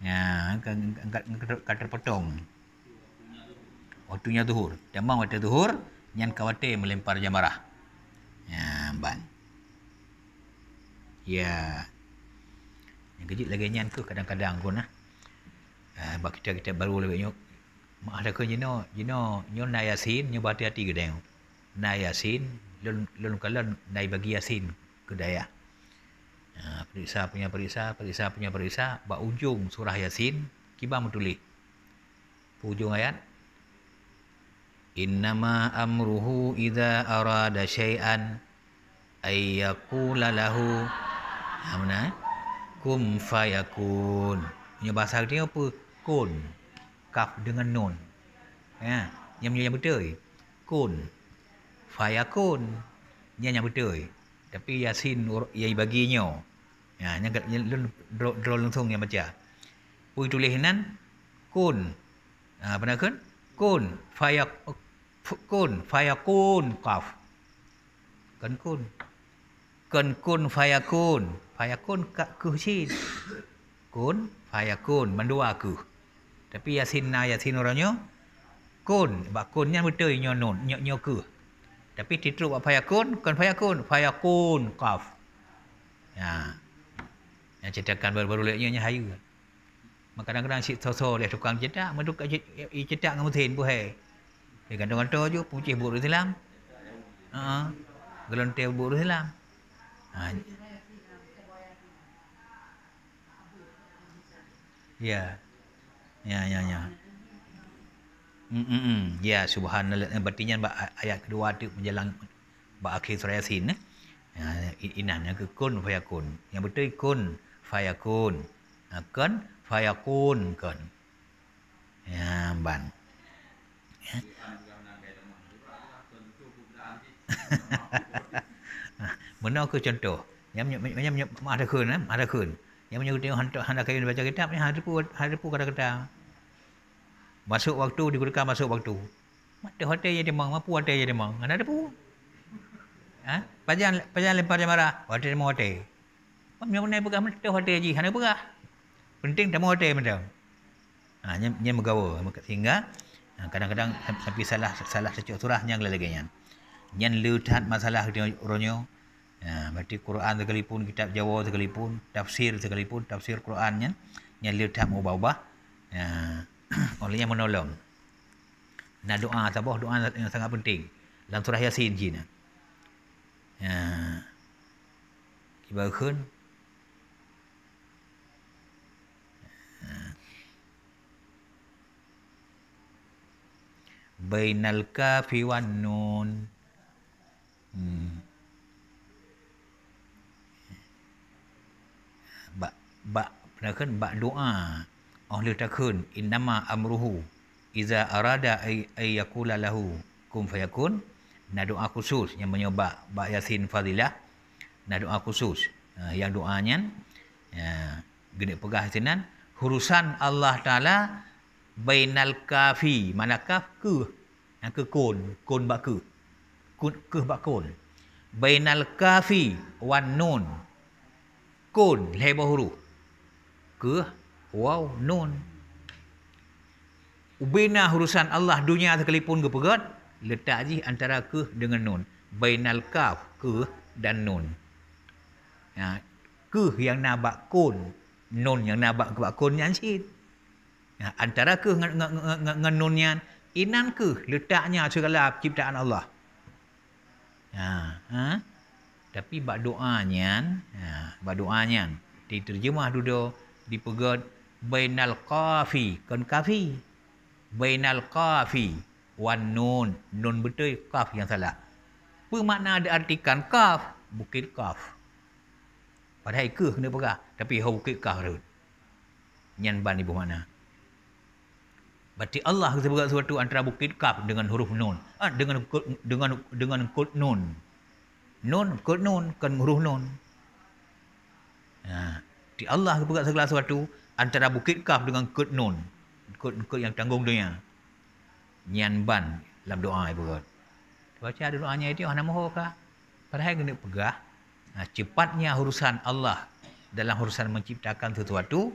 Angkat terpotong. Waktunya zuhur. Demang waktu zuhur, nyan kawate melempar jamarah. Ban. Ya. Yang kejut lagi nyan tu kadang-kadang pun bak kita baru lebih nyok. Mak ada ke jino na yasin nyo hati-hati ke deng. Na yasin lun kalan nai bagi yasin ke daya. Periksa, bak ujung surah Yasin, kibar menulis. Ujung ayat. Innama amruhu idza arada syai'an ay yaqula lahu kum fayakun. Punya bahasa dia apa? Kun. Kaf dengan nun. Yang betul. Kun. Fayakun. Yang betul. Tapi Yasin yang baginya. Yang draw langsung yang baca. Pui tulisan kun. Pernah kan? Kun fayakun qaf. Kan kun. Kan kun fayakun. Fayakun kusin. Kun fayakun mendua ku. Tapi Yasin orangnya kun. Bakunnya betul nyo nun, nyo ku. Tapi titruk buat fayakun qaf. Yang cetakan baru-baru leknya hayu. Kadang-kadang si so oleh tukang cetak, meduk cetak dengan mesin pun hai. Dia kata-kata je pucih buruk Islam. Gelontir buruk Islam. Ya. Ya, subhanallah. Berarti ayat kedua tu menjelang akhir surah Yasin. Inannya ke kun fayakun. Yang betul kun fayakun. Kun fayakun kun. Ya, ban. Mana ke contoh? Yang ada kun. Yang menyebut hendak kayu baca kitab ni ada pun kata-kata. Masuk waktu digunakan masuk waktu. Mata hotel je demang, mampu hotel je demang. Ada pun. Pajan lempar jamarah, hotel demang hotel. Yang mana pegang mata hotel je, hana pegah. Penting demang hotel macam. Nya megawa sehingga kadang-kadang sampai salah setiap surah yang lagi yang lihat masalah dia orangnya. Berarti Quran sekalipun, kitab Jawa sekalipun, tafsir sekalipun, tafsir Quran yang lihat ubah-ubah. Olehnya menolong. Nah doa sabah doa yang sangat penting. Dalam surah Yasin je. Kibarkan bainal kafi wan nun. Penakan bak doa. Allah takun innama amruhu iza arada ay yaqula lahu kum fayakun. Nah doa khusus yang menyebab bak Yasin fadilah. Nah doa khusus yang doanya gede pegah sinan urusan Allah Taala bainal kafi. Mana kaf ke? Yang ke kun bak ke. Ke bak kun. Bainal kafi wan nun. Kun lebah huruf. Ke waw nun. Ubina urusan Allah dunia sekalipun ke pegat letak je antara ke dengan nun. Bainal kaf ke dan nun. Ke yang nabak kun, nun yang nabak ke kun yang sit. Antara ke dengan nun yang inan ke letaknya segala ciptaan Allah. Tapi bak doanya diterjemah dulu dipegat bainal qafi kan kafi bainal qafi wan nun betul kaf yang salah. Apa makna ada artikan kaf bukit kaf padahal ke kena pegah tapi bukit kaf tu nyan ban ibu mana berarti Allah sebut sesuatu antara bukit kaf dengan huruf nun dengan kod nun kod nun kan huruf nun. Di Allah berkat segala sesuatu antara bukit kaf dengan kod nun. Kod yang tanggung dunia. Nyan ban dalam doa ibu God. Baca ada doanya itu ana moho ka. Padahal kena pegah cepatnya urusan Allah dalam urusan menciptakan sesuatu.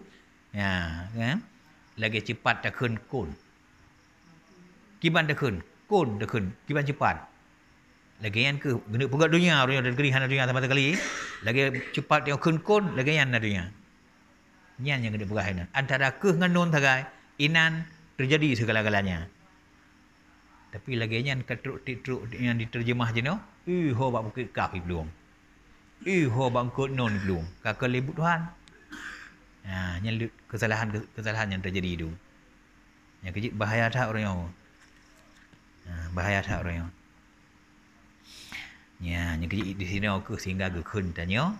Kan? Lagi cepat takun kun. Kiban takun kun takun kiban cepat. Lagi yang ke kena pegat dunia orang dan gerihan dunia sama sekali lagi cepat dia kun lagi yang dunia nyan yang kena pegat antara ke dengan nun tagai inan terjadi segala-galanya tapi lagi yang ketruk yang diterjemah je no ho bak bukit kaf belum ho bak kun nun belum kakak lebut Tuhan yang kesalahan yang terjadi itu yang kecil bahaya tak orang bahaya tak orang yang di sini aku sehingga ke kun tanya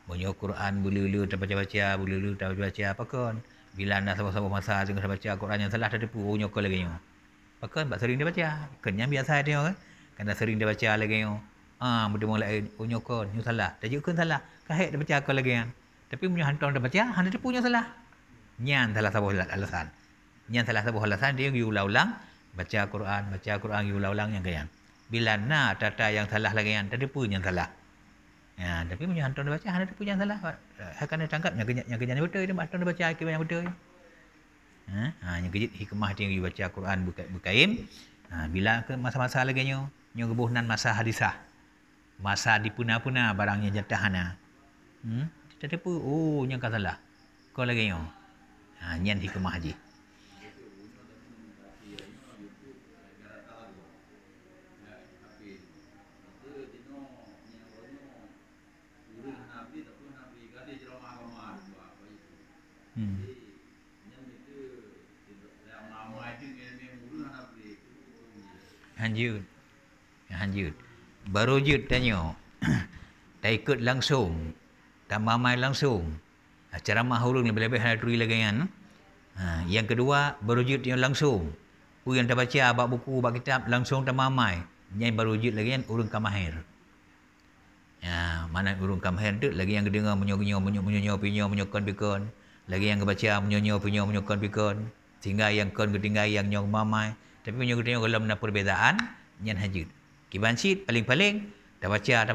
banyak Quran bulu-bulu terbaca-baca bulu-bulu terbaca apa kan bila anda sama-sama masa dengan baca Quran yang salah terdepu banyak ke lagi apa kan bak sering dia baca kan yang biasa dia kan kerana sering dia baca lagi mudah mulai banyak kan yang salah tajuk kan salah kahit dia baca ke lagi tapi punya hantar dia baca hanya dia punya salah nyan salah satu alasan dia ulang-ulang baca Quran ulang-ulang yang kaya bila tata yang salah lagi yang tadi pun yang salah. Tapi punya hantar dia baca ada pun yang salah. Akan dia tangkap yang kenyang betul dia hantar dia baca yang betul. Yang kejit hikmah dia baca Quran bukaim. Bila ke masa-masa lagi nyo kebuhnan masa hadisah. Masa dipuna-puna barangnya jatahana. Tadi pun yang salah. Kau lagi nyo. Nyan hikmah haji. Hanjut. Baru jut tanya. Tak ikut langsung. Tak mamai langsung. Ceramah hurung lebih-lebih hari lagi kan. Yang kedua, baru jut yang langsung. Yang tak baca, bak buku, bak kitab, langsung tak mamai. Yang baru jut lagi kan, urung kamahir. Mana urung kamahir tu, lagi yang kedengar menyokon-pikon. Lagi yang kebaca menyokon-pikon. Sehingga yang kon ketinggai, yang nyok mamai. Tapi menyokon kalau mana perbezaan, yang hajud. Kibansit paling-paling, tak baca,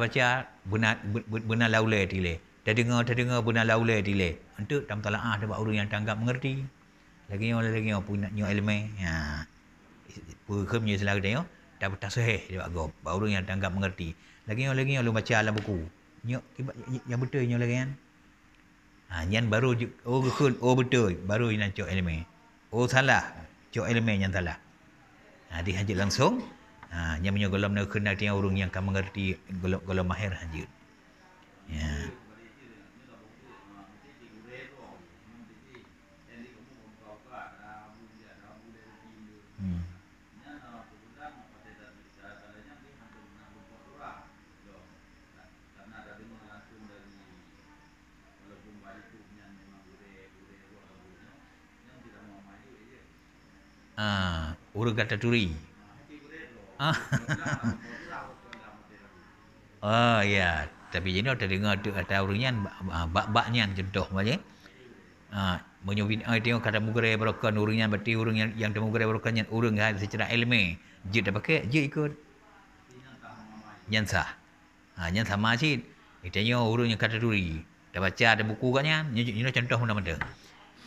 benar laulai tile. Tak dengar benar laulai tile. Untuk tam talaah dapat orang yang tanggap mengerti. lagi yang punya elemen khumnya selalu tengok dah sahih dia agak baru yang tanggap mengerti lagi lu baca dalam buku yang betul lagi kan yang baru betul baru yang cok elemen salah cok elemen yang salah dihanjut langsung yang punya golom nak kena dia orang yang akan mengerti golom mahir hanjut urang kata turi. Ya, tapi jadi ada dengar ada orangnya bak-baknya contoh macam menyubin tengok kata mugre berokan orangnya berarti orang yang mugre berokan yang orang secara ilmu je dah pakai je ikut yang sah. Yang sama sih. Itanya orang yang kata turi. Dah baca ada buku katnya, you contoh mana-mana.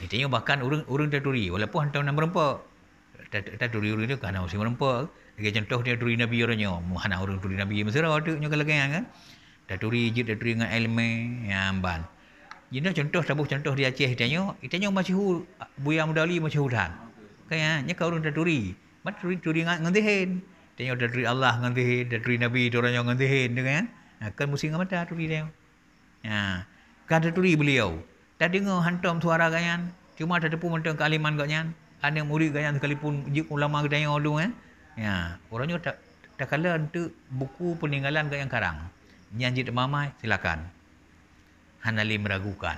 Itanya bahkan orang dah turi walaupun hantar nama rempak. Tak turi orang tu kan mesti merempak. Lagi contoh dia turi Nabi orangnya. Mana orang turi Nabi Mesra ada nyokan lagi kan. Dah turi je dah turi dengan ilmu yang ban. Jadi contoh tabuh contoh di Aceh itanya masyhur Buya Mudali masyhur dah. Kayaknya kau orang dah turi. Mat turi ngantihin. Tengok dah turi Allah ngantihin, dah turi Nabi orangnya ngantihin kan. Kan mesti ngamata turi dia. Kan dah turi beliau. Tak dengar hantam suara ganyan. Cuma tak depu mentang kaliman ganyan. Ada murid ganyan sekalipun je ulama gedanya dulu kan. Orangnya tak kala untuk buku peninggalan yang karang. Yang jid mamai silakan. Hanali meragukan.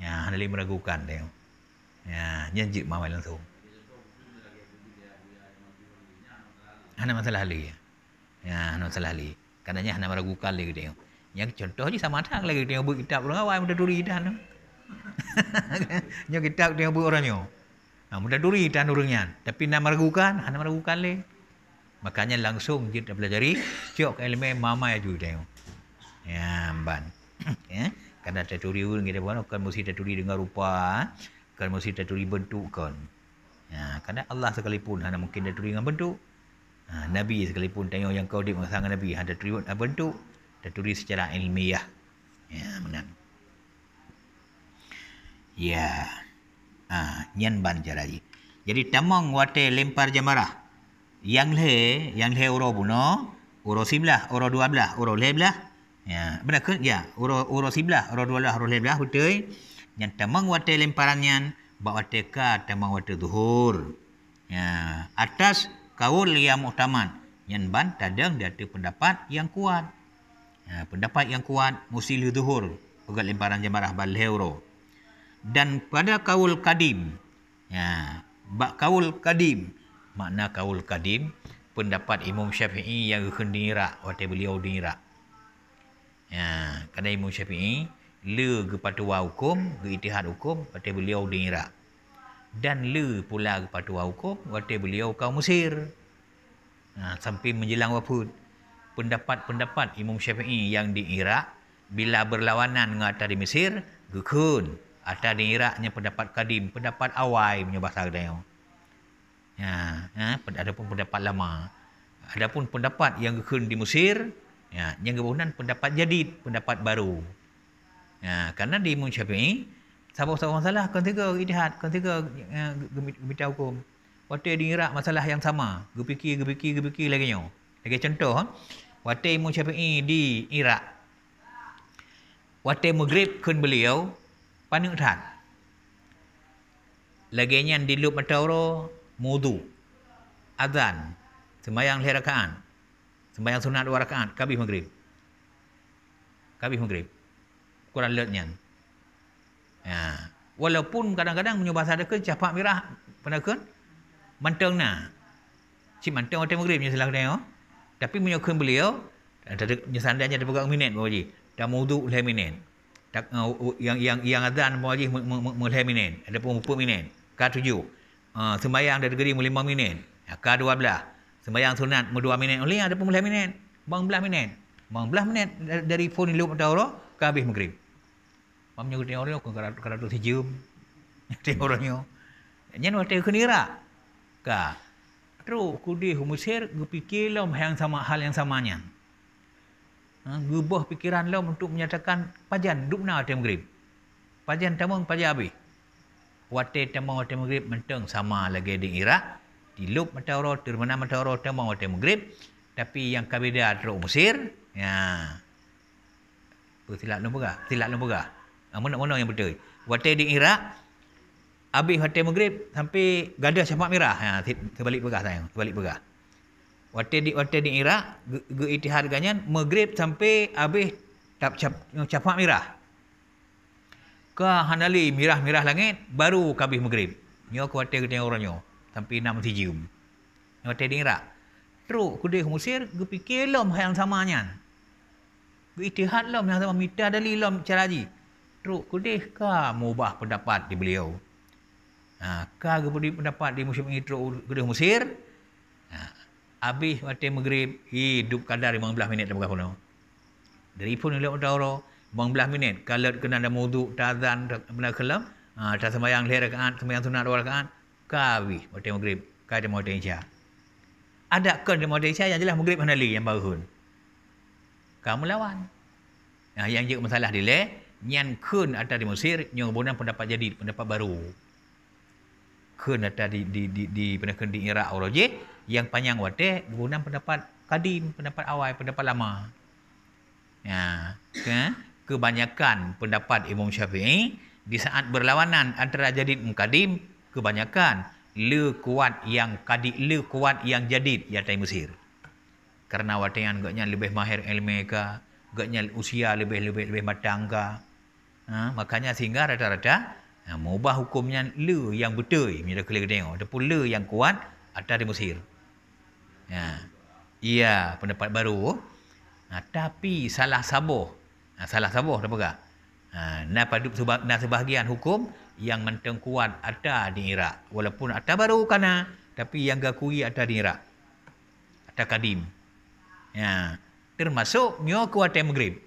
Hanali meragukan dia. Yang jid mamai langsung. Hana masalah lagi. Hana masalah lagi. Katanya hana meragukan lagi dia. Yang contoh je sama tak lagi dia buat kitab orang awal muda duri dah. Yang kitab dia buat orangnya. Muda duri dan orangnya. Tapi nak meragukan, hana meragukan le. Makanya langsung dia pelajari cok elemen mama aju dia. Ban. Karena taturi orang kita buat kan mesti taturi dengan rupa, kan mesti taturi bentuk kan. Karena Allah sekalipun hana mungkin taturi dengan bentuk. Nabi sekalipun tengok yang kau di pasangan Nabi ada taturi bentuk, taturi secara ilmiah. Menang. Nyan ban jarai. Jadi tamang wate lempar jamarah. Yang le uro buno, uro 11, uro 12, uro 11. Benar ke? Ya, uro 11, uro 12, uro 11 betul. Yang tamang wate lemparannya bak wate ka tamang wate zuhur. Atas kaul yang muktamad. Yang ban tadang dia ada pendapat yang kuat. Pendapat yang kuat mesti li zuhur. Pegat lemparan jamarah bal euro. Dan pada kaul kadim. Bak kaul kadim. Makna kaul kadim pendapat Imam Syafi'i yang kendira waktu beliau dira. Kerana Imam Syafi'i le kepada hukum, ke ijtihad hukum waktu beliau dira. Dan le pula kepada hukum waktu beliau kaum Mesir. Sampai menjelang wafat. Pendapat-pendapat Imam Syafi'i yang di Iraq bila berlawanan dengan atas di Mesir, gekun. Atas di Iraqnya pendapat kadim, pendapat awal punya bahasa dia. Adapun pendapat lama. Adapun pendapat yang gekun di Mesir, yang kemudian pendapat jadid, pendapat baru. Karena di Imam Syafi'i, sahabat-sahabat masalah kan tiga ijtihad, kan tiga gemita hukum. Waktu di Iraq masalah yang sama, gepikir lagi nyo. Lagi contoh, waktu Imam Syafi'i di Iraq, waktu Maghrib kun beliau panik tat. Laginya di lup matauro wudu, azan, sembahyang 2 rakaat, sembahyang sunat 2 rakaat, kabih Maghrib. Kurang letnya. Walaupun kadang-kadang punya bahasa ada ke capak merah pernah ke manteng na. Si manteng waktu Maghrib nya salah dia. Tapi menyokong beliau ada nyesandanya ada pegang minit bawa ji. Dah wudu 2 minit. Yang azan bawa ji 2 minit. Ada pun 4 minit. Ka 7. Sembahyang dari geri 5 minit. Ka 12. Sembahyang sunat 2 minit. Oleh ada pun 2 minit. Bang 11 minit. Bang 11 minit dari phone lu tahu ka habis Maghrib. Pamnya gede orang ko kada tu sejum. Ti orangnya. Nyan wate ke Iraq. Ka. Teruk kudi Mesir berfikir lom hal yang samanya. Gubah pikiran lom untuk menyatakan pajan dupna wate Maghrib. Pajan tamang pajan habis. Wate tamang wate Maghrib menteng sama lagi di Iraq. Di lup mata orang termana mata orang tamang wate Maghrib. Tapi yang kabeda teruk Mesir. Ya. Silap lembaga. Mana yang betul. Wate di Iraq habis wate Maghrib sampai gadah syafaat merah. Terbalik pegah sayang, terbalik pegah. Wate di Iraq Ittihad ganyan Maghrib sampai habis syafaat merah. Ka hanali mirah langit baru habis Maghrib. Nyo ku wate keteng orangnya sampai 6 jam. Wate di Iraq. Teruk kudih Mesir fikir lom yang samanya. Ittihad lom yang sama mita dalil lom caraji. Teruk kudih ka mubah pendapat di beliau. Ka pendapat di musim ini teruk kudih Mesir. Habis wate Maghrib hidup kadar 15 minit tak berapa. Dari pun elok tahu 15 minit kalau kena ada wuduk tazan benar kelam tak sembahyang leh rakaat sembahyang sunat 2 rakaat ka habis wate Maghrib ka ada wate Isya. Ada kan di wate Isya yang jelas Maghrib hanali yang baru. Kamu lawan. Yang juga masalah dia nyan kun ada di Mesir nyong bonan pendapat jadi pendapat baru. Kun ada di pendapat di Iraq Oroje yang panjang wate bonan pendapat kadim, pendapat awal, pendapat lama. Ya, kebanyakan pendapat Imam Syafi'i di saat berlawanan antara jadid dan kadim kebanyakan le kuat yang jadid ya tai Mesir. Karena watian gaknya lebih mahir ilmu ka, gaknya usia lebih matang ka. Makanya sehingga rata-rata mengubah hukumnya le yang betul. Mira kena tengok. Ataupun le yang kuat ada di Mesir. Iya, pendapat baru. Tapi salah sabuh dah pegah. Sebahagian hukum yang menteng kuat ada di Iraq. Walaupun ada baru kana, tapi yang gakui ada di Iraq. Ada kadim. Ya, termasuk nyo ke wate Maghrib.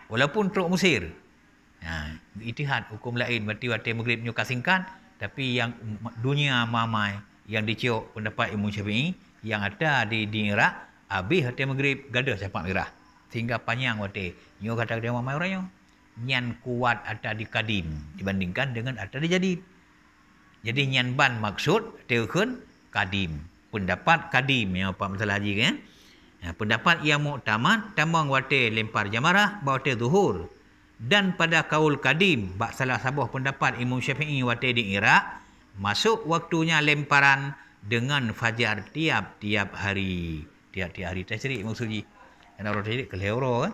Walaupun teruk Mesir. Ittihad hukum lain berarti wate Maghrib nyo kasingkan, tapi yang dunia mamai yang diciok pendapat Imam Syafi'i yang ada di Iraq habis wate Maghrib gadah syafaat merah. Sehingga panjang wate nyo kata dia mamai orangnya. Nyan kuat ada di kadim dibandingkan dengan ada di jadid. Jadi nyan ban maksud teukun kadim. Pendapat kadim yang apa masalah haji kan. Pendapat yang muktamad tamang wate lempar jamarah wate zuhur. Dan pada kaul kadim bak salah sabuh pendapat Imam Syafi'i wate di Iraq masuk waktunya lemparan dengan fajar tiap-tiap hari. Tiap-tiap hari tasyrik maksudnya. Karena orang tasyrik kelihoro kan.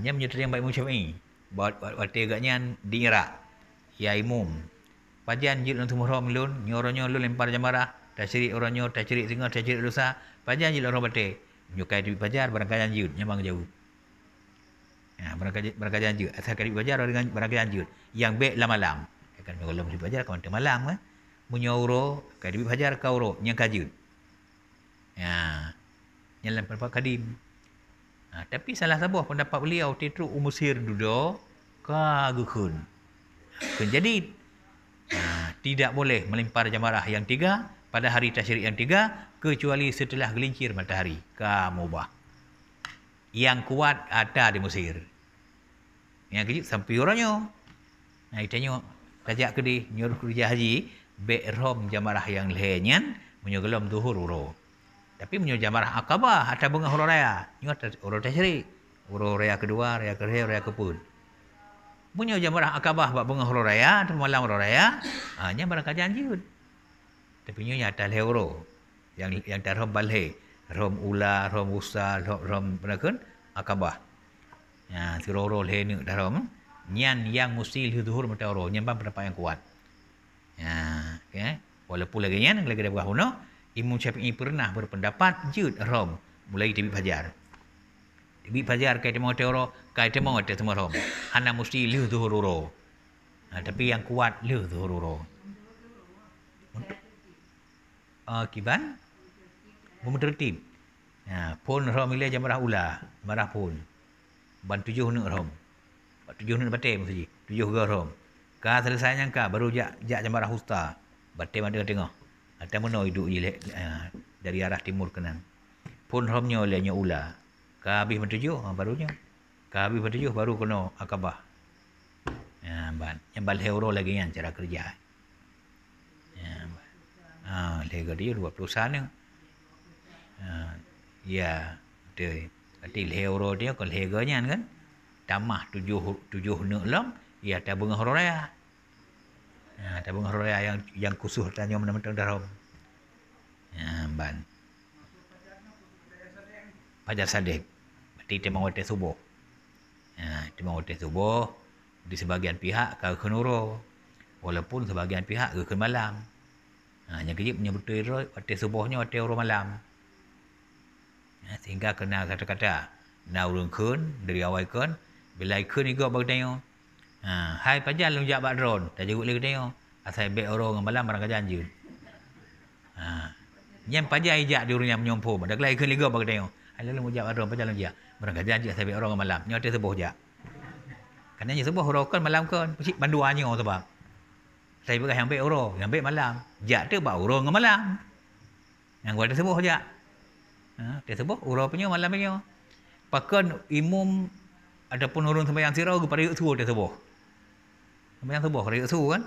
Nya menyertai yang baik Imam Syafi'i. Wate agaknya di Iraq. Ya imum. Pajan jil untuk muhram lun, nyoronyo lun lempar jamarah. Tasyrik orangnya, tasyrik singa, tasyrik dosa. Pajan jil orang bate. Menyukai di pajar, barangkali jil. Nyambang jauh. Barangkali jil. Asal kali pajar, barangkali jil. Yang baik malam. Akan mengolam di pajar, kawan malam kan. Menyauro, kali di pajar, kauro. Yang kajil. Yang lempar kadim. Tapi salah sebuah pendapat beliau titru Mesir dudo kagukun. Jadi tidak boleh melempar jamarah yang 3 pada hari tasyrik yang 3 kecuali setelah gelincir matahari. Mubah. Yang kuat ada di Mesir. Yang kecil sampai orangnya. Itanya tajak ke di nyuruh kerja haji be'rom jamarah yang lehenyan menyogelam duhur uro. Tapi menyo jamarah akabah ada bunga huru raya. Ingat huru tasyrik. Huru raya kedua, raya ketiga, raya kepun. Menyo jamarah akabah bak bunga huru raya atau malam huru raya, hanya barangkali anjud. Tapi nyo nyata huru. Yang darham balhe, rom ula, rom usa, rom penakun akabah. Siroro le ni darham. Nyan yang mesti zuhur mutawaro, nyambang pendapat yang kuat. Walaupun lagi nyan lagi ada buah huno. Imam Syafi'i pernah berpendapat jud rom mulai terbit fajar. Terbit fajar kait mau teoro, kait mau ada semua rom. Hana mesti liu zuhururo. Tapi yang kuat liu zuhururo. Untuk kiban tertib. Pun rom ile jamarah ula, marah pun. Ban 7 nak rom. 7 nak batai mesti 7 ke rom. Ka selesainya ka baru jak jambara husta. Batem ada tengok. Ada mana hidup je dari arah timur kanan. Pun romnya olehnya ula. Ka habis bertujuh barunya. Ka habis bertujuh baru kena akabah. Ya, ban. Yang bal euro lagi yang cara kerja. Ya, lega dia 20 sana. Ya, betul. Berarti euro dia kalau leganya kan tamah 7 lam ya tabung horaya. Tabung horaya yang khusus tanya menang-menang dalam. Ya, ban. Pajar sadek. Berarti timang hotel subuh. Timang hotel subuh di sebahagian pihak kau kenuro. Walaupun sebahagian pihak ke malam. Yang kejip punya betul hotel subuhnya hotel orang malam. Sehingga kena kata-kata na urung kun dari awal kun bila kun juga bagi tengok. Hai pajar lunjak badron tak juruk lagi tengok. Asal bet orang malam barang janji. Yang pajar ijak di urungnya menyompo. Dak lai kun liga bagi tengok. Hai lalu lunjak badron pajar lunjak. Barang janji asal bet orang malam. Nyo hotel subuh jak. Kerana subuh orang kan malam kan pasti banduannya sebab. Saya bukan yang bet orang, yang bet malam. Jak tu bak orang malam. Yang gua ada subuh jak. Tersebut urang punya malam punya. Pakan imam ataupun orang sembahyang sirau kepada yuk subuh tersebut. Sembahyang subuh pada yuk subuh kan.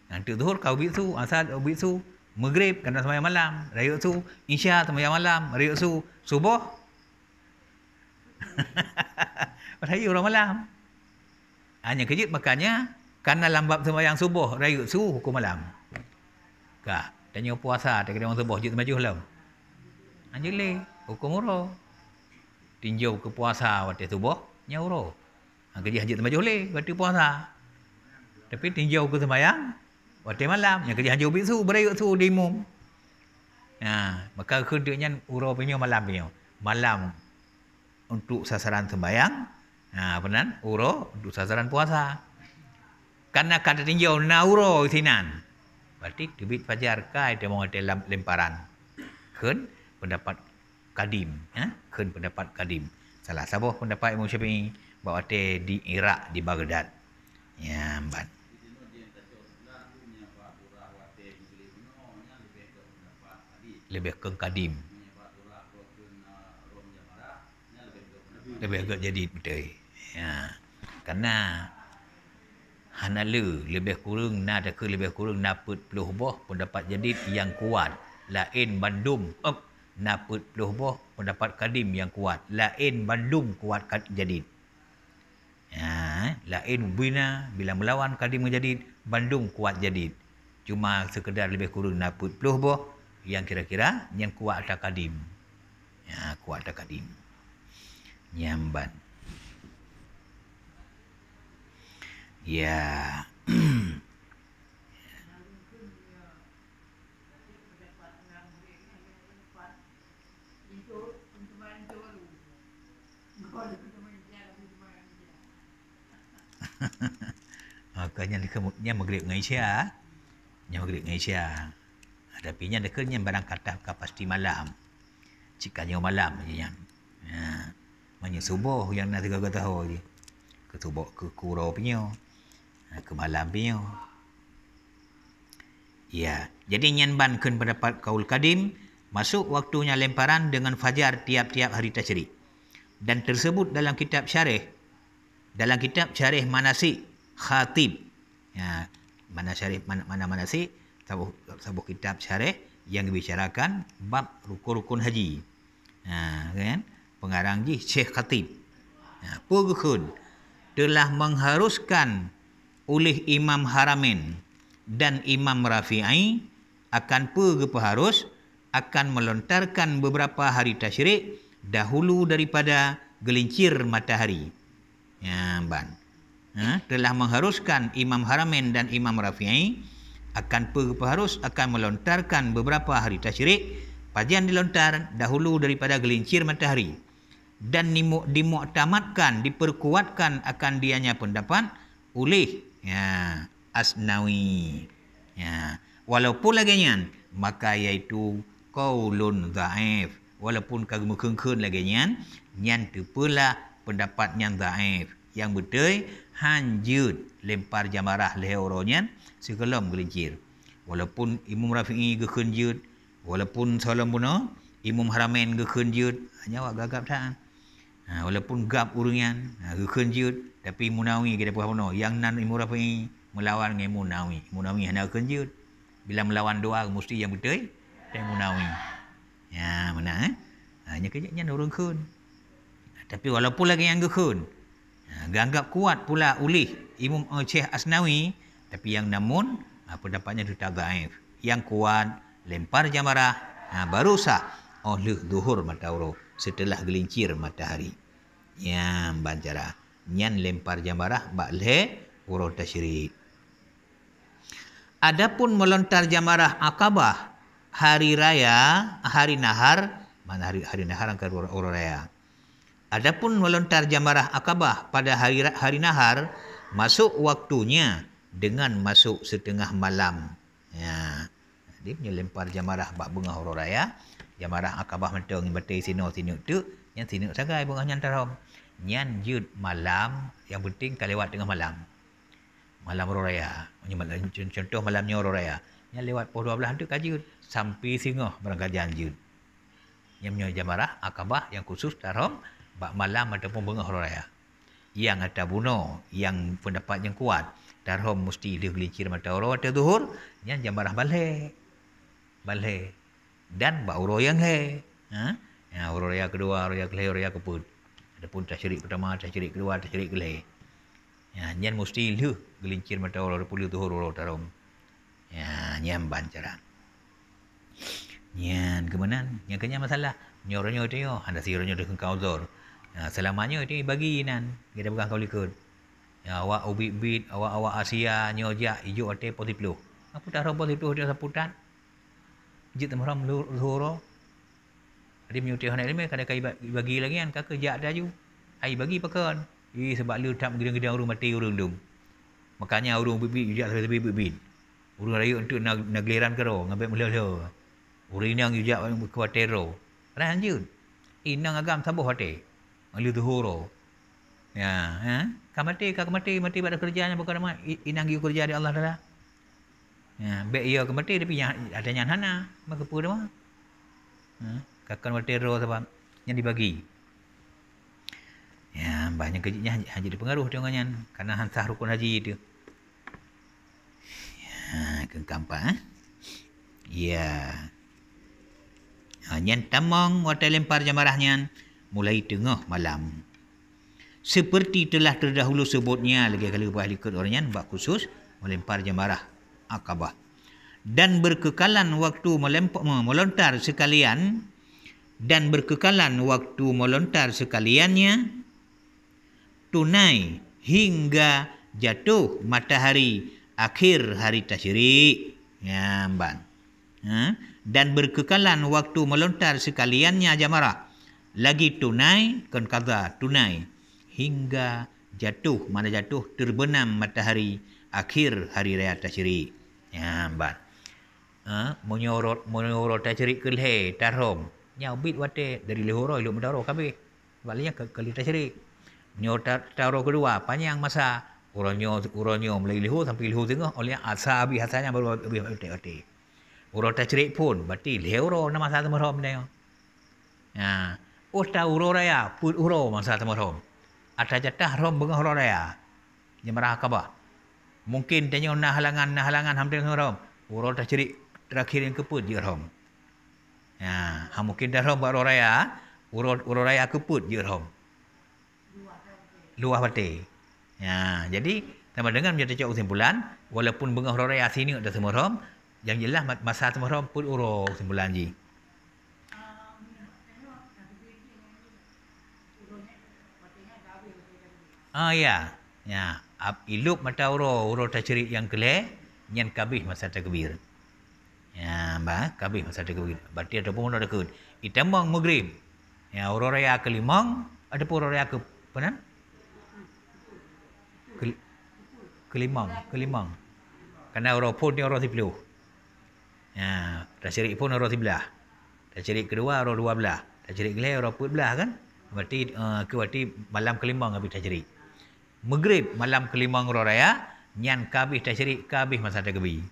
Nanti zuhur kau bisu, asar bisu, maghrib kena sembahyang malam, rayuk su, isya sembahyang malam, rayuk su, subuh. Pada orang malam. Hanya kejut makanya karena lambat sembahyang subuh, rayuk su hukum malam. Kak, tanya puasa tak kena orang subuh jut maju lah. Anjile hukum uro tinjau ke puasa waktu subuh nyauro kerja hajat tempat boleh waktu puasa tapi tinjau ke sembahyang waktu malam yang kerja hajat bisu berayut su dimum maka kedeknya uro punya malam untuk sasaran sembahyang benar uro untuk sasaran puasa karena kata tinjau na uro sinan berarti debit fajar kai dia mau ada lemparan kan pendapat kadim kun pendapat kadim salah sabuh pendapat Imam Syafi'i bahawa di Iraq di Baghdad ya ban lebih ke kadim lebih agak jadi betul ya karena hanalu lebih kurang ada ke lebih kurang naput puluh boh pendapat jadid yang kuat lain bandum naput puluh boh pendapat kadim yang kuat lain bandum kuat jadid lain bina bila melawan kadim menjadid bandung kuat jadid cuma sekedar lebih kurang naput puluh boh yang kira-kira yang kuat ada kadim kuat ada kadim nyamban ya makanya maghrib dengan isya maghrib dengan isya tapi nya dekatnya barang kata pasti malam cikanya malam je manya subuh yang nak 3 tahun je ke subuh ke kurau punya ke malam punya ya jadi nyanban kun pendapat kaul kadim masuk waktunya lemparan dengan fajar tiap-tiap hari tasyrik dan tersebut dalam kitab syarih manasik khatib mana syarih mana manasik sabuh kitab syarih yang dibicarakan bab rukun-rukun haji kan pengarang ji Syekh Khatib purukun telah mengharuskan oleh Imam Haramain dan Imam Rafi'i akan peharus akan melontarkan beberapa hari tasyrik dahulu daripada gelincir matahari telah mengharuskan Imam Haramain dan Imam Rafi'i akan peharus akan melontarkan beberapa hari tasyrik pajian dilontar dahulu daripada gelincir matahari dan dimuktamadkan diperkuatkan akan dianya pendapat oleh Asnawi walaupun laginya maka iaitu qaulun dhaif walaupun kagum kengkun laginya nyan tu pula pendapat yang dhaif yang betul hanjut lempar jamarah leher orangnya sekelam gelincir. Walaupun Imam Rafi'i gekenjut, walaupun salam bunuh, Imam Haramain gekenjut, hanya awak gagap tak. Walaupun gap urungan, gekenjut, tapi Munawi kita puas bunuh. Yang nan Imam Rafi'i melawan dengan Munawi. Munawi hanya kenjut. Bila melawan doa mesti yang betul dan Munawi. Ya, mana hanya kejapnya orang kun. Tapi walaupun lagi yang gekun, ganggap kuat pula ulih Imam Syekh Asnawi, tapi yang namun pendapatnya itu tak gaib. Yang kuat lempar jamarah baru sah oleh zuhur matahari setelah gelincir matahari. Yang bancara nyan lempar jamarah bakleh urut tasyrik. Adapun melontar jamarah Aqabah hari raya, hari nahar, mana hari nahar angkat orang raya. Adapun melontar jamarah Aqabah pada hari nahar masuk waktunya dengan masuk setengah malam. Ya. Dia punya lempar jamarah bak bunga orang raya, jamarah Aqabah mentong batai sino tu, yang sino sagai bunga nyan tarom. Nyan jud malam, yang penting kalau lewat tengah malam. Malam orang raya. Contoh malamnya orang raya. Yang lewat pukul 12 tu kajut sampai singoh berangkat janjud. Yang punya jamarah Aqabah yang khusus tarom bak malam ataupun bunga hari raya. Yang ada bunuh, yang pendapat yang kuat, tarom mesti dia gelincir mata orang atau zuhur, yang jamarah balik. Dan bak uro yang he. Ya, hari raya kedua, hari raya kelih, hari raya keput. Adapun tasyrik pertama, tasyrik kedua, tasyrik kelih. Ya, yang mesti dia gelincir mata orang puluh zuhur orang tarom. Ya, yang bancara. Yang kemenan, yang kenya masalah. Nyornya tu yo, anda sirnya tu kau zor. Selamanya itu bagi nan kita pegang kau likut. Ya, awak ubit-bit, awak Asia nyojak hijau ate potiplu. Apa tak rompo itu dia saputan. Jit temram luhur. Ada menyutih anak ilmu kada kai bagi lagi kan kak kerja ada ju. Ai bagi pakan. Sebab lu tak gedang-gedang urung mati urung dum. Makanya urung ubit-bit jujak sampai ubit-bit. Urung raya untuk nak geliran kero ngambil mula-mula. Urung yang jujak kuatero. Lanjut. Inang agam sabuh hati. Malu zuhur. Ya, kamati pada kerjanya bukan nama inang giu kerja di Allah Taala. Ya, be ia kamati tapi ada yang hana maka pun mah. Kakan watero sebab yang dibagi. Ya, banyak kerjanya haji dipengaruh dengannya karena hansah rukun haji itu. Ya, kengkampa. Ya. Nyan tamang wata lempar jamarahnya mulai tengah malam. Seperti telah terdahulu sebutnya lagi kali ubah likut orangnya bak khusus melempar jamarah Aqabah. Dan berkekalan waktu melontar sekaliannya tunai hingga jatuh matahari akhir hari tasyrik. Ya, ban. Dan berkekalan waktu melontar sekaliannya jamarah lagi tunai kan kaza tunai hingga jatuh terbenam matahari akhir hari raya tasyrik. Ya, ban. Menyorot tasyrik kelhe tarom nyabit wate dari lehoro ilmu daro kabeh baliknya ke tasyrik. Nyorot taro kedua panjang masa uronyo mulai leho sampai leho tengah oleh asa habis hasanya baru wate. Urut tasyrik pun berarti lehoro nama satu marom dia. Ya. Usta uro raya put uro masa marom. Ada jatah rom bunga uro raya. Jamarah Aqabah. Mungkin tanya nah halangan hampir rom. Uro tasyrik terakhir yang keput je rom. Ya, mungkin dah rom uro raya, uro raya keput je rom. Luah bate. Ya, jadi sama dengan menjadi kesimpulan walaupun bunga uro raya sini ada semua rom, yang jelas masa semua rom put uro kesimpulan ji. Ya. Ya, ilup mata uro tasyrik yang keleh nyan kabih masa takbir. Ya, kabih masa takbir. Berarti ada pun ada kun. Itamang maghrib. Ya, uro raya kelimang, ada pun uro raya ke penan? Kelimang. Karena uro pun ni uro 10. Ya, tasyrik pun uro 11. Tasyrik kedua uro 12. Tasyrik keleh uro 14 kan? Berarti berarti malam kelimang habis tasyrik. Maghrib malam kelima ngoro raya, nyan kabih tasyrik, kabih masa terkebi.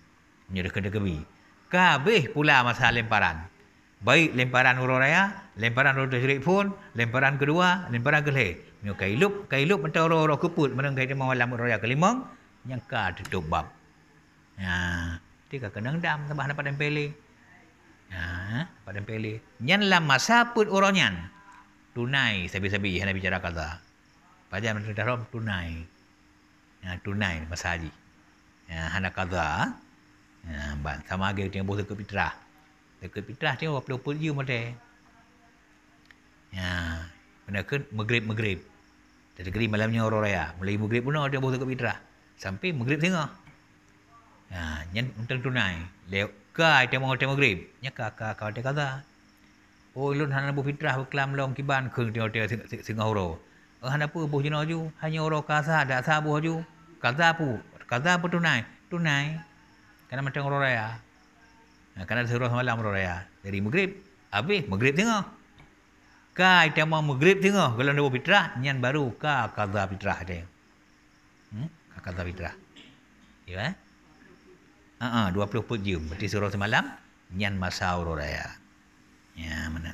Nyudah kena kebi. Kabih pula masa lemparan. Baik lemparan ngoro raya, lemparan ngoro tasyrik pun, lemparan kedua, lemparan kelih. Nyo kailup mentau oro keput menang kai malam ngoro raya kelima, nyang ka tutup bab. Ha, tika kenang dam tambah dapat tempele. Ha, pada tempele. Nyan lam masa put oronyan. Tunai sabi-sabi hana bicara kata. Pada menteri dalam tunai. Ya, tunai masa haji. Ya, hana kata. Ya, sama lagi tengok bos dekat fitrah. Dekat fitrah tengok apa pun you mate. Ya, benda ke maghrib. Dari kali malamnya orang raya. Mulai maghrib pun ada bos dekat fitrah. Sampai maghrib tengah. Ya, nyen untuk tunai. Leo ka tengok maghrib. Nya ka kata. Oh, lun hana bu fitrah berkelam long kiban keung tengok sengah oro. Hana apa buh jino ju, hanya oro kasa dak sa buh ju. Kaza pu tunai. Karena macam oro raya. Karena suruh malam oro raya. Dari maghrib, habis maghrib tengok. Kai tengok maghrib tengok kalau ada bu fitrah, nyan baru ka kaza fitrah dia. Ka kaza fitrah. Ya. 20 jam. Berarti suruh semalam nyan masa oro raya. Ya, mana?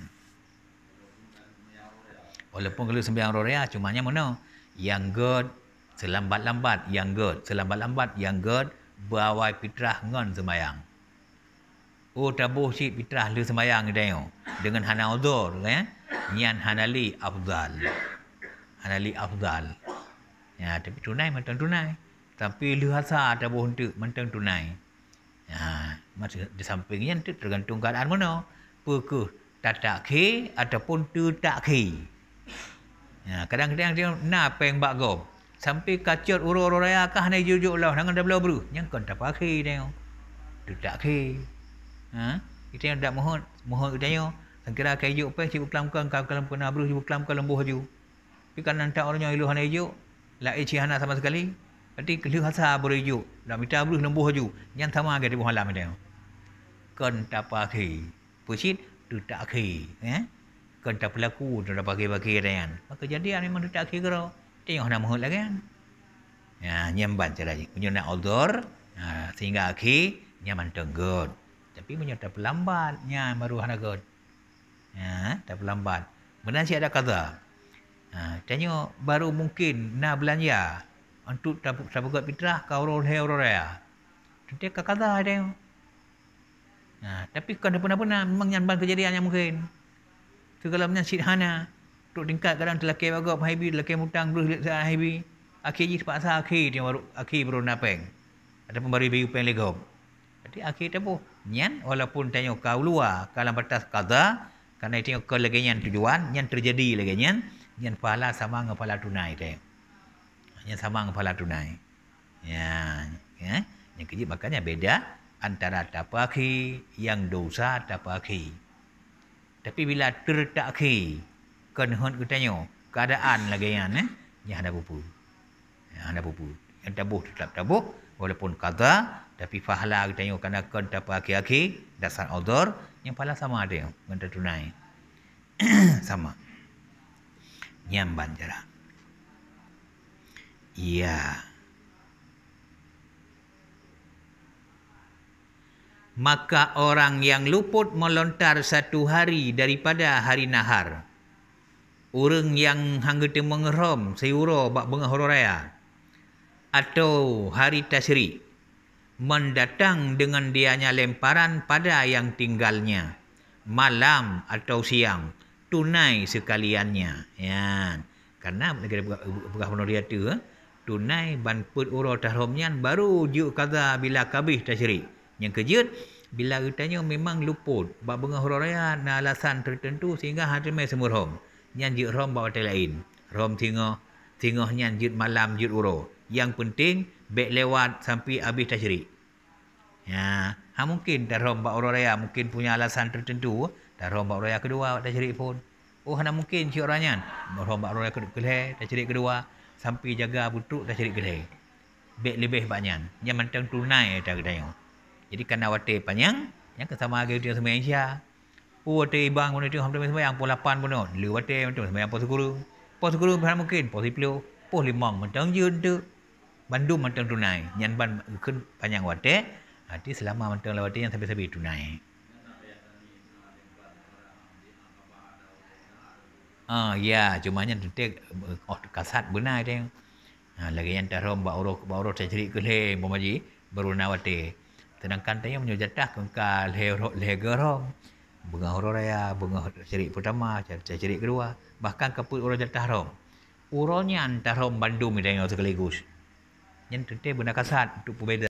Walaupun kalau sembahyang raya cumanya mana? Yang god selambat-lambat, yang god bawai fitrah ngon sembahyang. Oh tabuh si fitrah lu sembahyang dia dengan hana uzur kan? Nyan hanali afdal. Ya, tapi tunai macam tunai. Tapi lu hasa tabuh untuk macam tunai. Ya, macam di sampingnya itu tergantung keadaan mana. Pukul tak khi ataupun tu tak khi. Ya, kadang-kadang dia nak peng bak gom. Sampai kacut uro-uro raya kah na jujuk lah nangan dah belau bru. Yang kon tak pakhi dia. Tu tak khi. Ha? Kita yang dak mohon utanya. Sangkira kai juk pe sibuk kelam-kelam kalam kena bru sibuk kelam lembuh ju. Tapi kan nanti orangnya ilu hana juk. La ichi hana sama sekali. Berarti kelu hasa berijuk. Dak minta bru lembuh ju. Yang sama ke di halam dia. Kon tak pakhi. Pusit tu tak khi. Kan tak berlaku tu dah bagi-bagi dengan. Maka kejadian memang tak khi kero. Tengok nak mohon lagi kan. Ya, nyamban cara ni. Punya nak uzur, sehingga khi nyaman tenggut. Tapi punya tak perlambat, nya baru hana god. Ya, tak perlambat. Benar si ada kata. Tanya baru mungkin nak belanja untuk tak buat fitrah kau orang raya. Tentu kata ada. Tapi kan pernah memang nyamban kejadian yang mungkin. Segalamnya sidhana. Tuk tingkat kadang terlaki bagap haibi, terlaki mutang berus lihat haibi. Akhir je sepaksa akhir dia baru akhir baru napeng. Ataupun baru bayu peng legop. Jadi akhir tapu nyan walaupun tanya kau luar kalau batas kata karena itu kau lagi nyan tujuan nyan terjadi lagi nyan pahala sama dengan pahala tunai teh. Nyan sama dengan pahala tunai. Ya. Yang kejip makanya beda antara tapaki yang dosa tapaki. Tapi bila tertakhi kenhon kutanyo keadaan lagi yang ada bupu. Yang tabuh tetap tabuh walaupun kata tapi pahala kutanyo karena kon tapaki dasar uzur yang pahala sama ada dengan tunai. Sama. Nyamban jarak. Iya. Maka orang yang luput melontar satu hari daripada hari nahar. Orang yang hangga mengerom sayuro bak bengah raya. Atau hari tasyrik. Mendatang dengan dianya lemparan pada yang tinggalnya. Malam atau siang. Tunai sekaliannya. Ya. Karena negara bukan penuh dia tu. Tunai ban put uro tahromnya baru juk kata bila kabih tasyrik. Yang kejut, bila katanya memang luput. Bak bengah raya na alasan tertentu sehingga hari mai semua rom. Nyan jut rom bawa hotel lain. Rom tinggal nyan jut malam jut uro. Yang penting, bek lewat sampai habis tasyrik. Ya, mungkin dah rom bak raya mungkin punya alasan tertentu. Dah rom bak raya kedua tasyrik pun. Oh, hana mungkin si orangnya. Rom bak raya kedua tasyrik kedua. Sampai jaga butuk tasyrik kedua. Bek lebih banyak. Yang mentang tunai tak katanya. Jadi karena wate panjang, yang kesama lagi dia sembahyang Isya. Wate ibang pun itu hampir sembahyang pukul 8 pun. Lu wate macam sembahyang pukul 10. Pukul 10 bukan mungkin, pukul 10. Poh limang mentang je tu. Bandung mentang tunai. Nyan ban keun panjang wate. Hati selama mentang lawate yang sabi-sabi tunai. Ya, cumanya detik kasat benar dia. Lagi yang tarom ba uro cari ke le bomaji baru nawate. Sedangkan tanya menyujatah kengkal le gerom. Bunga horo raya, bunga cari pertama, cari kedua, bahkan kaput uro jatah rom. Uronya antara rom Bandung dengan sekaligus. Yang detik benar kasat untuk berbeza.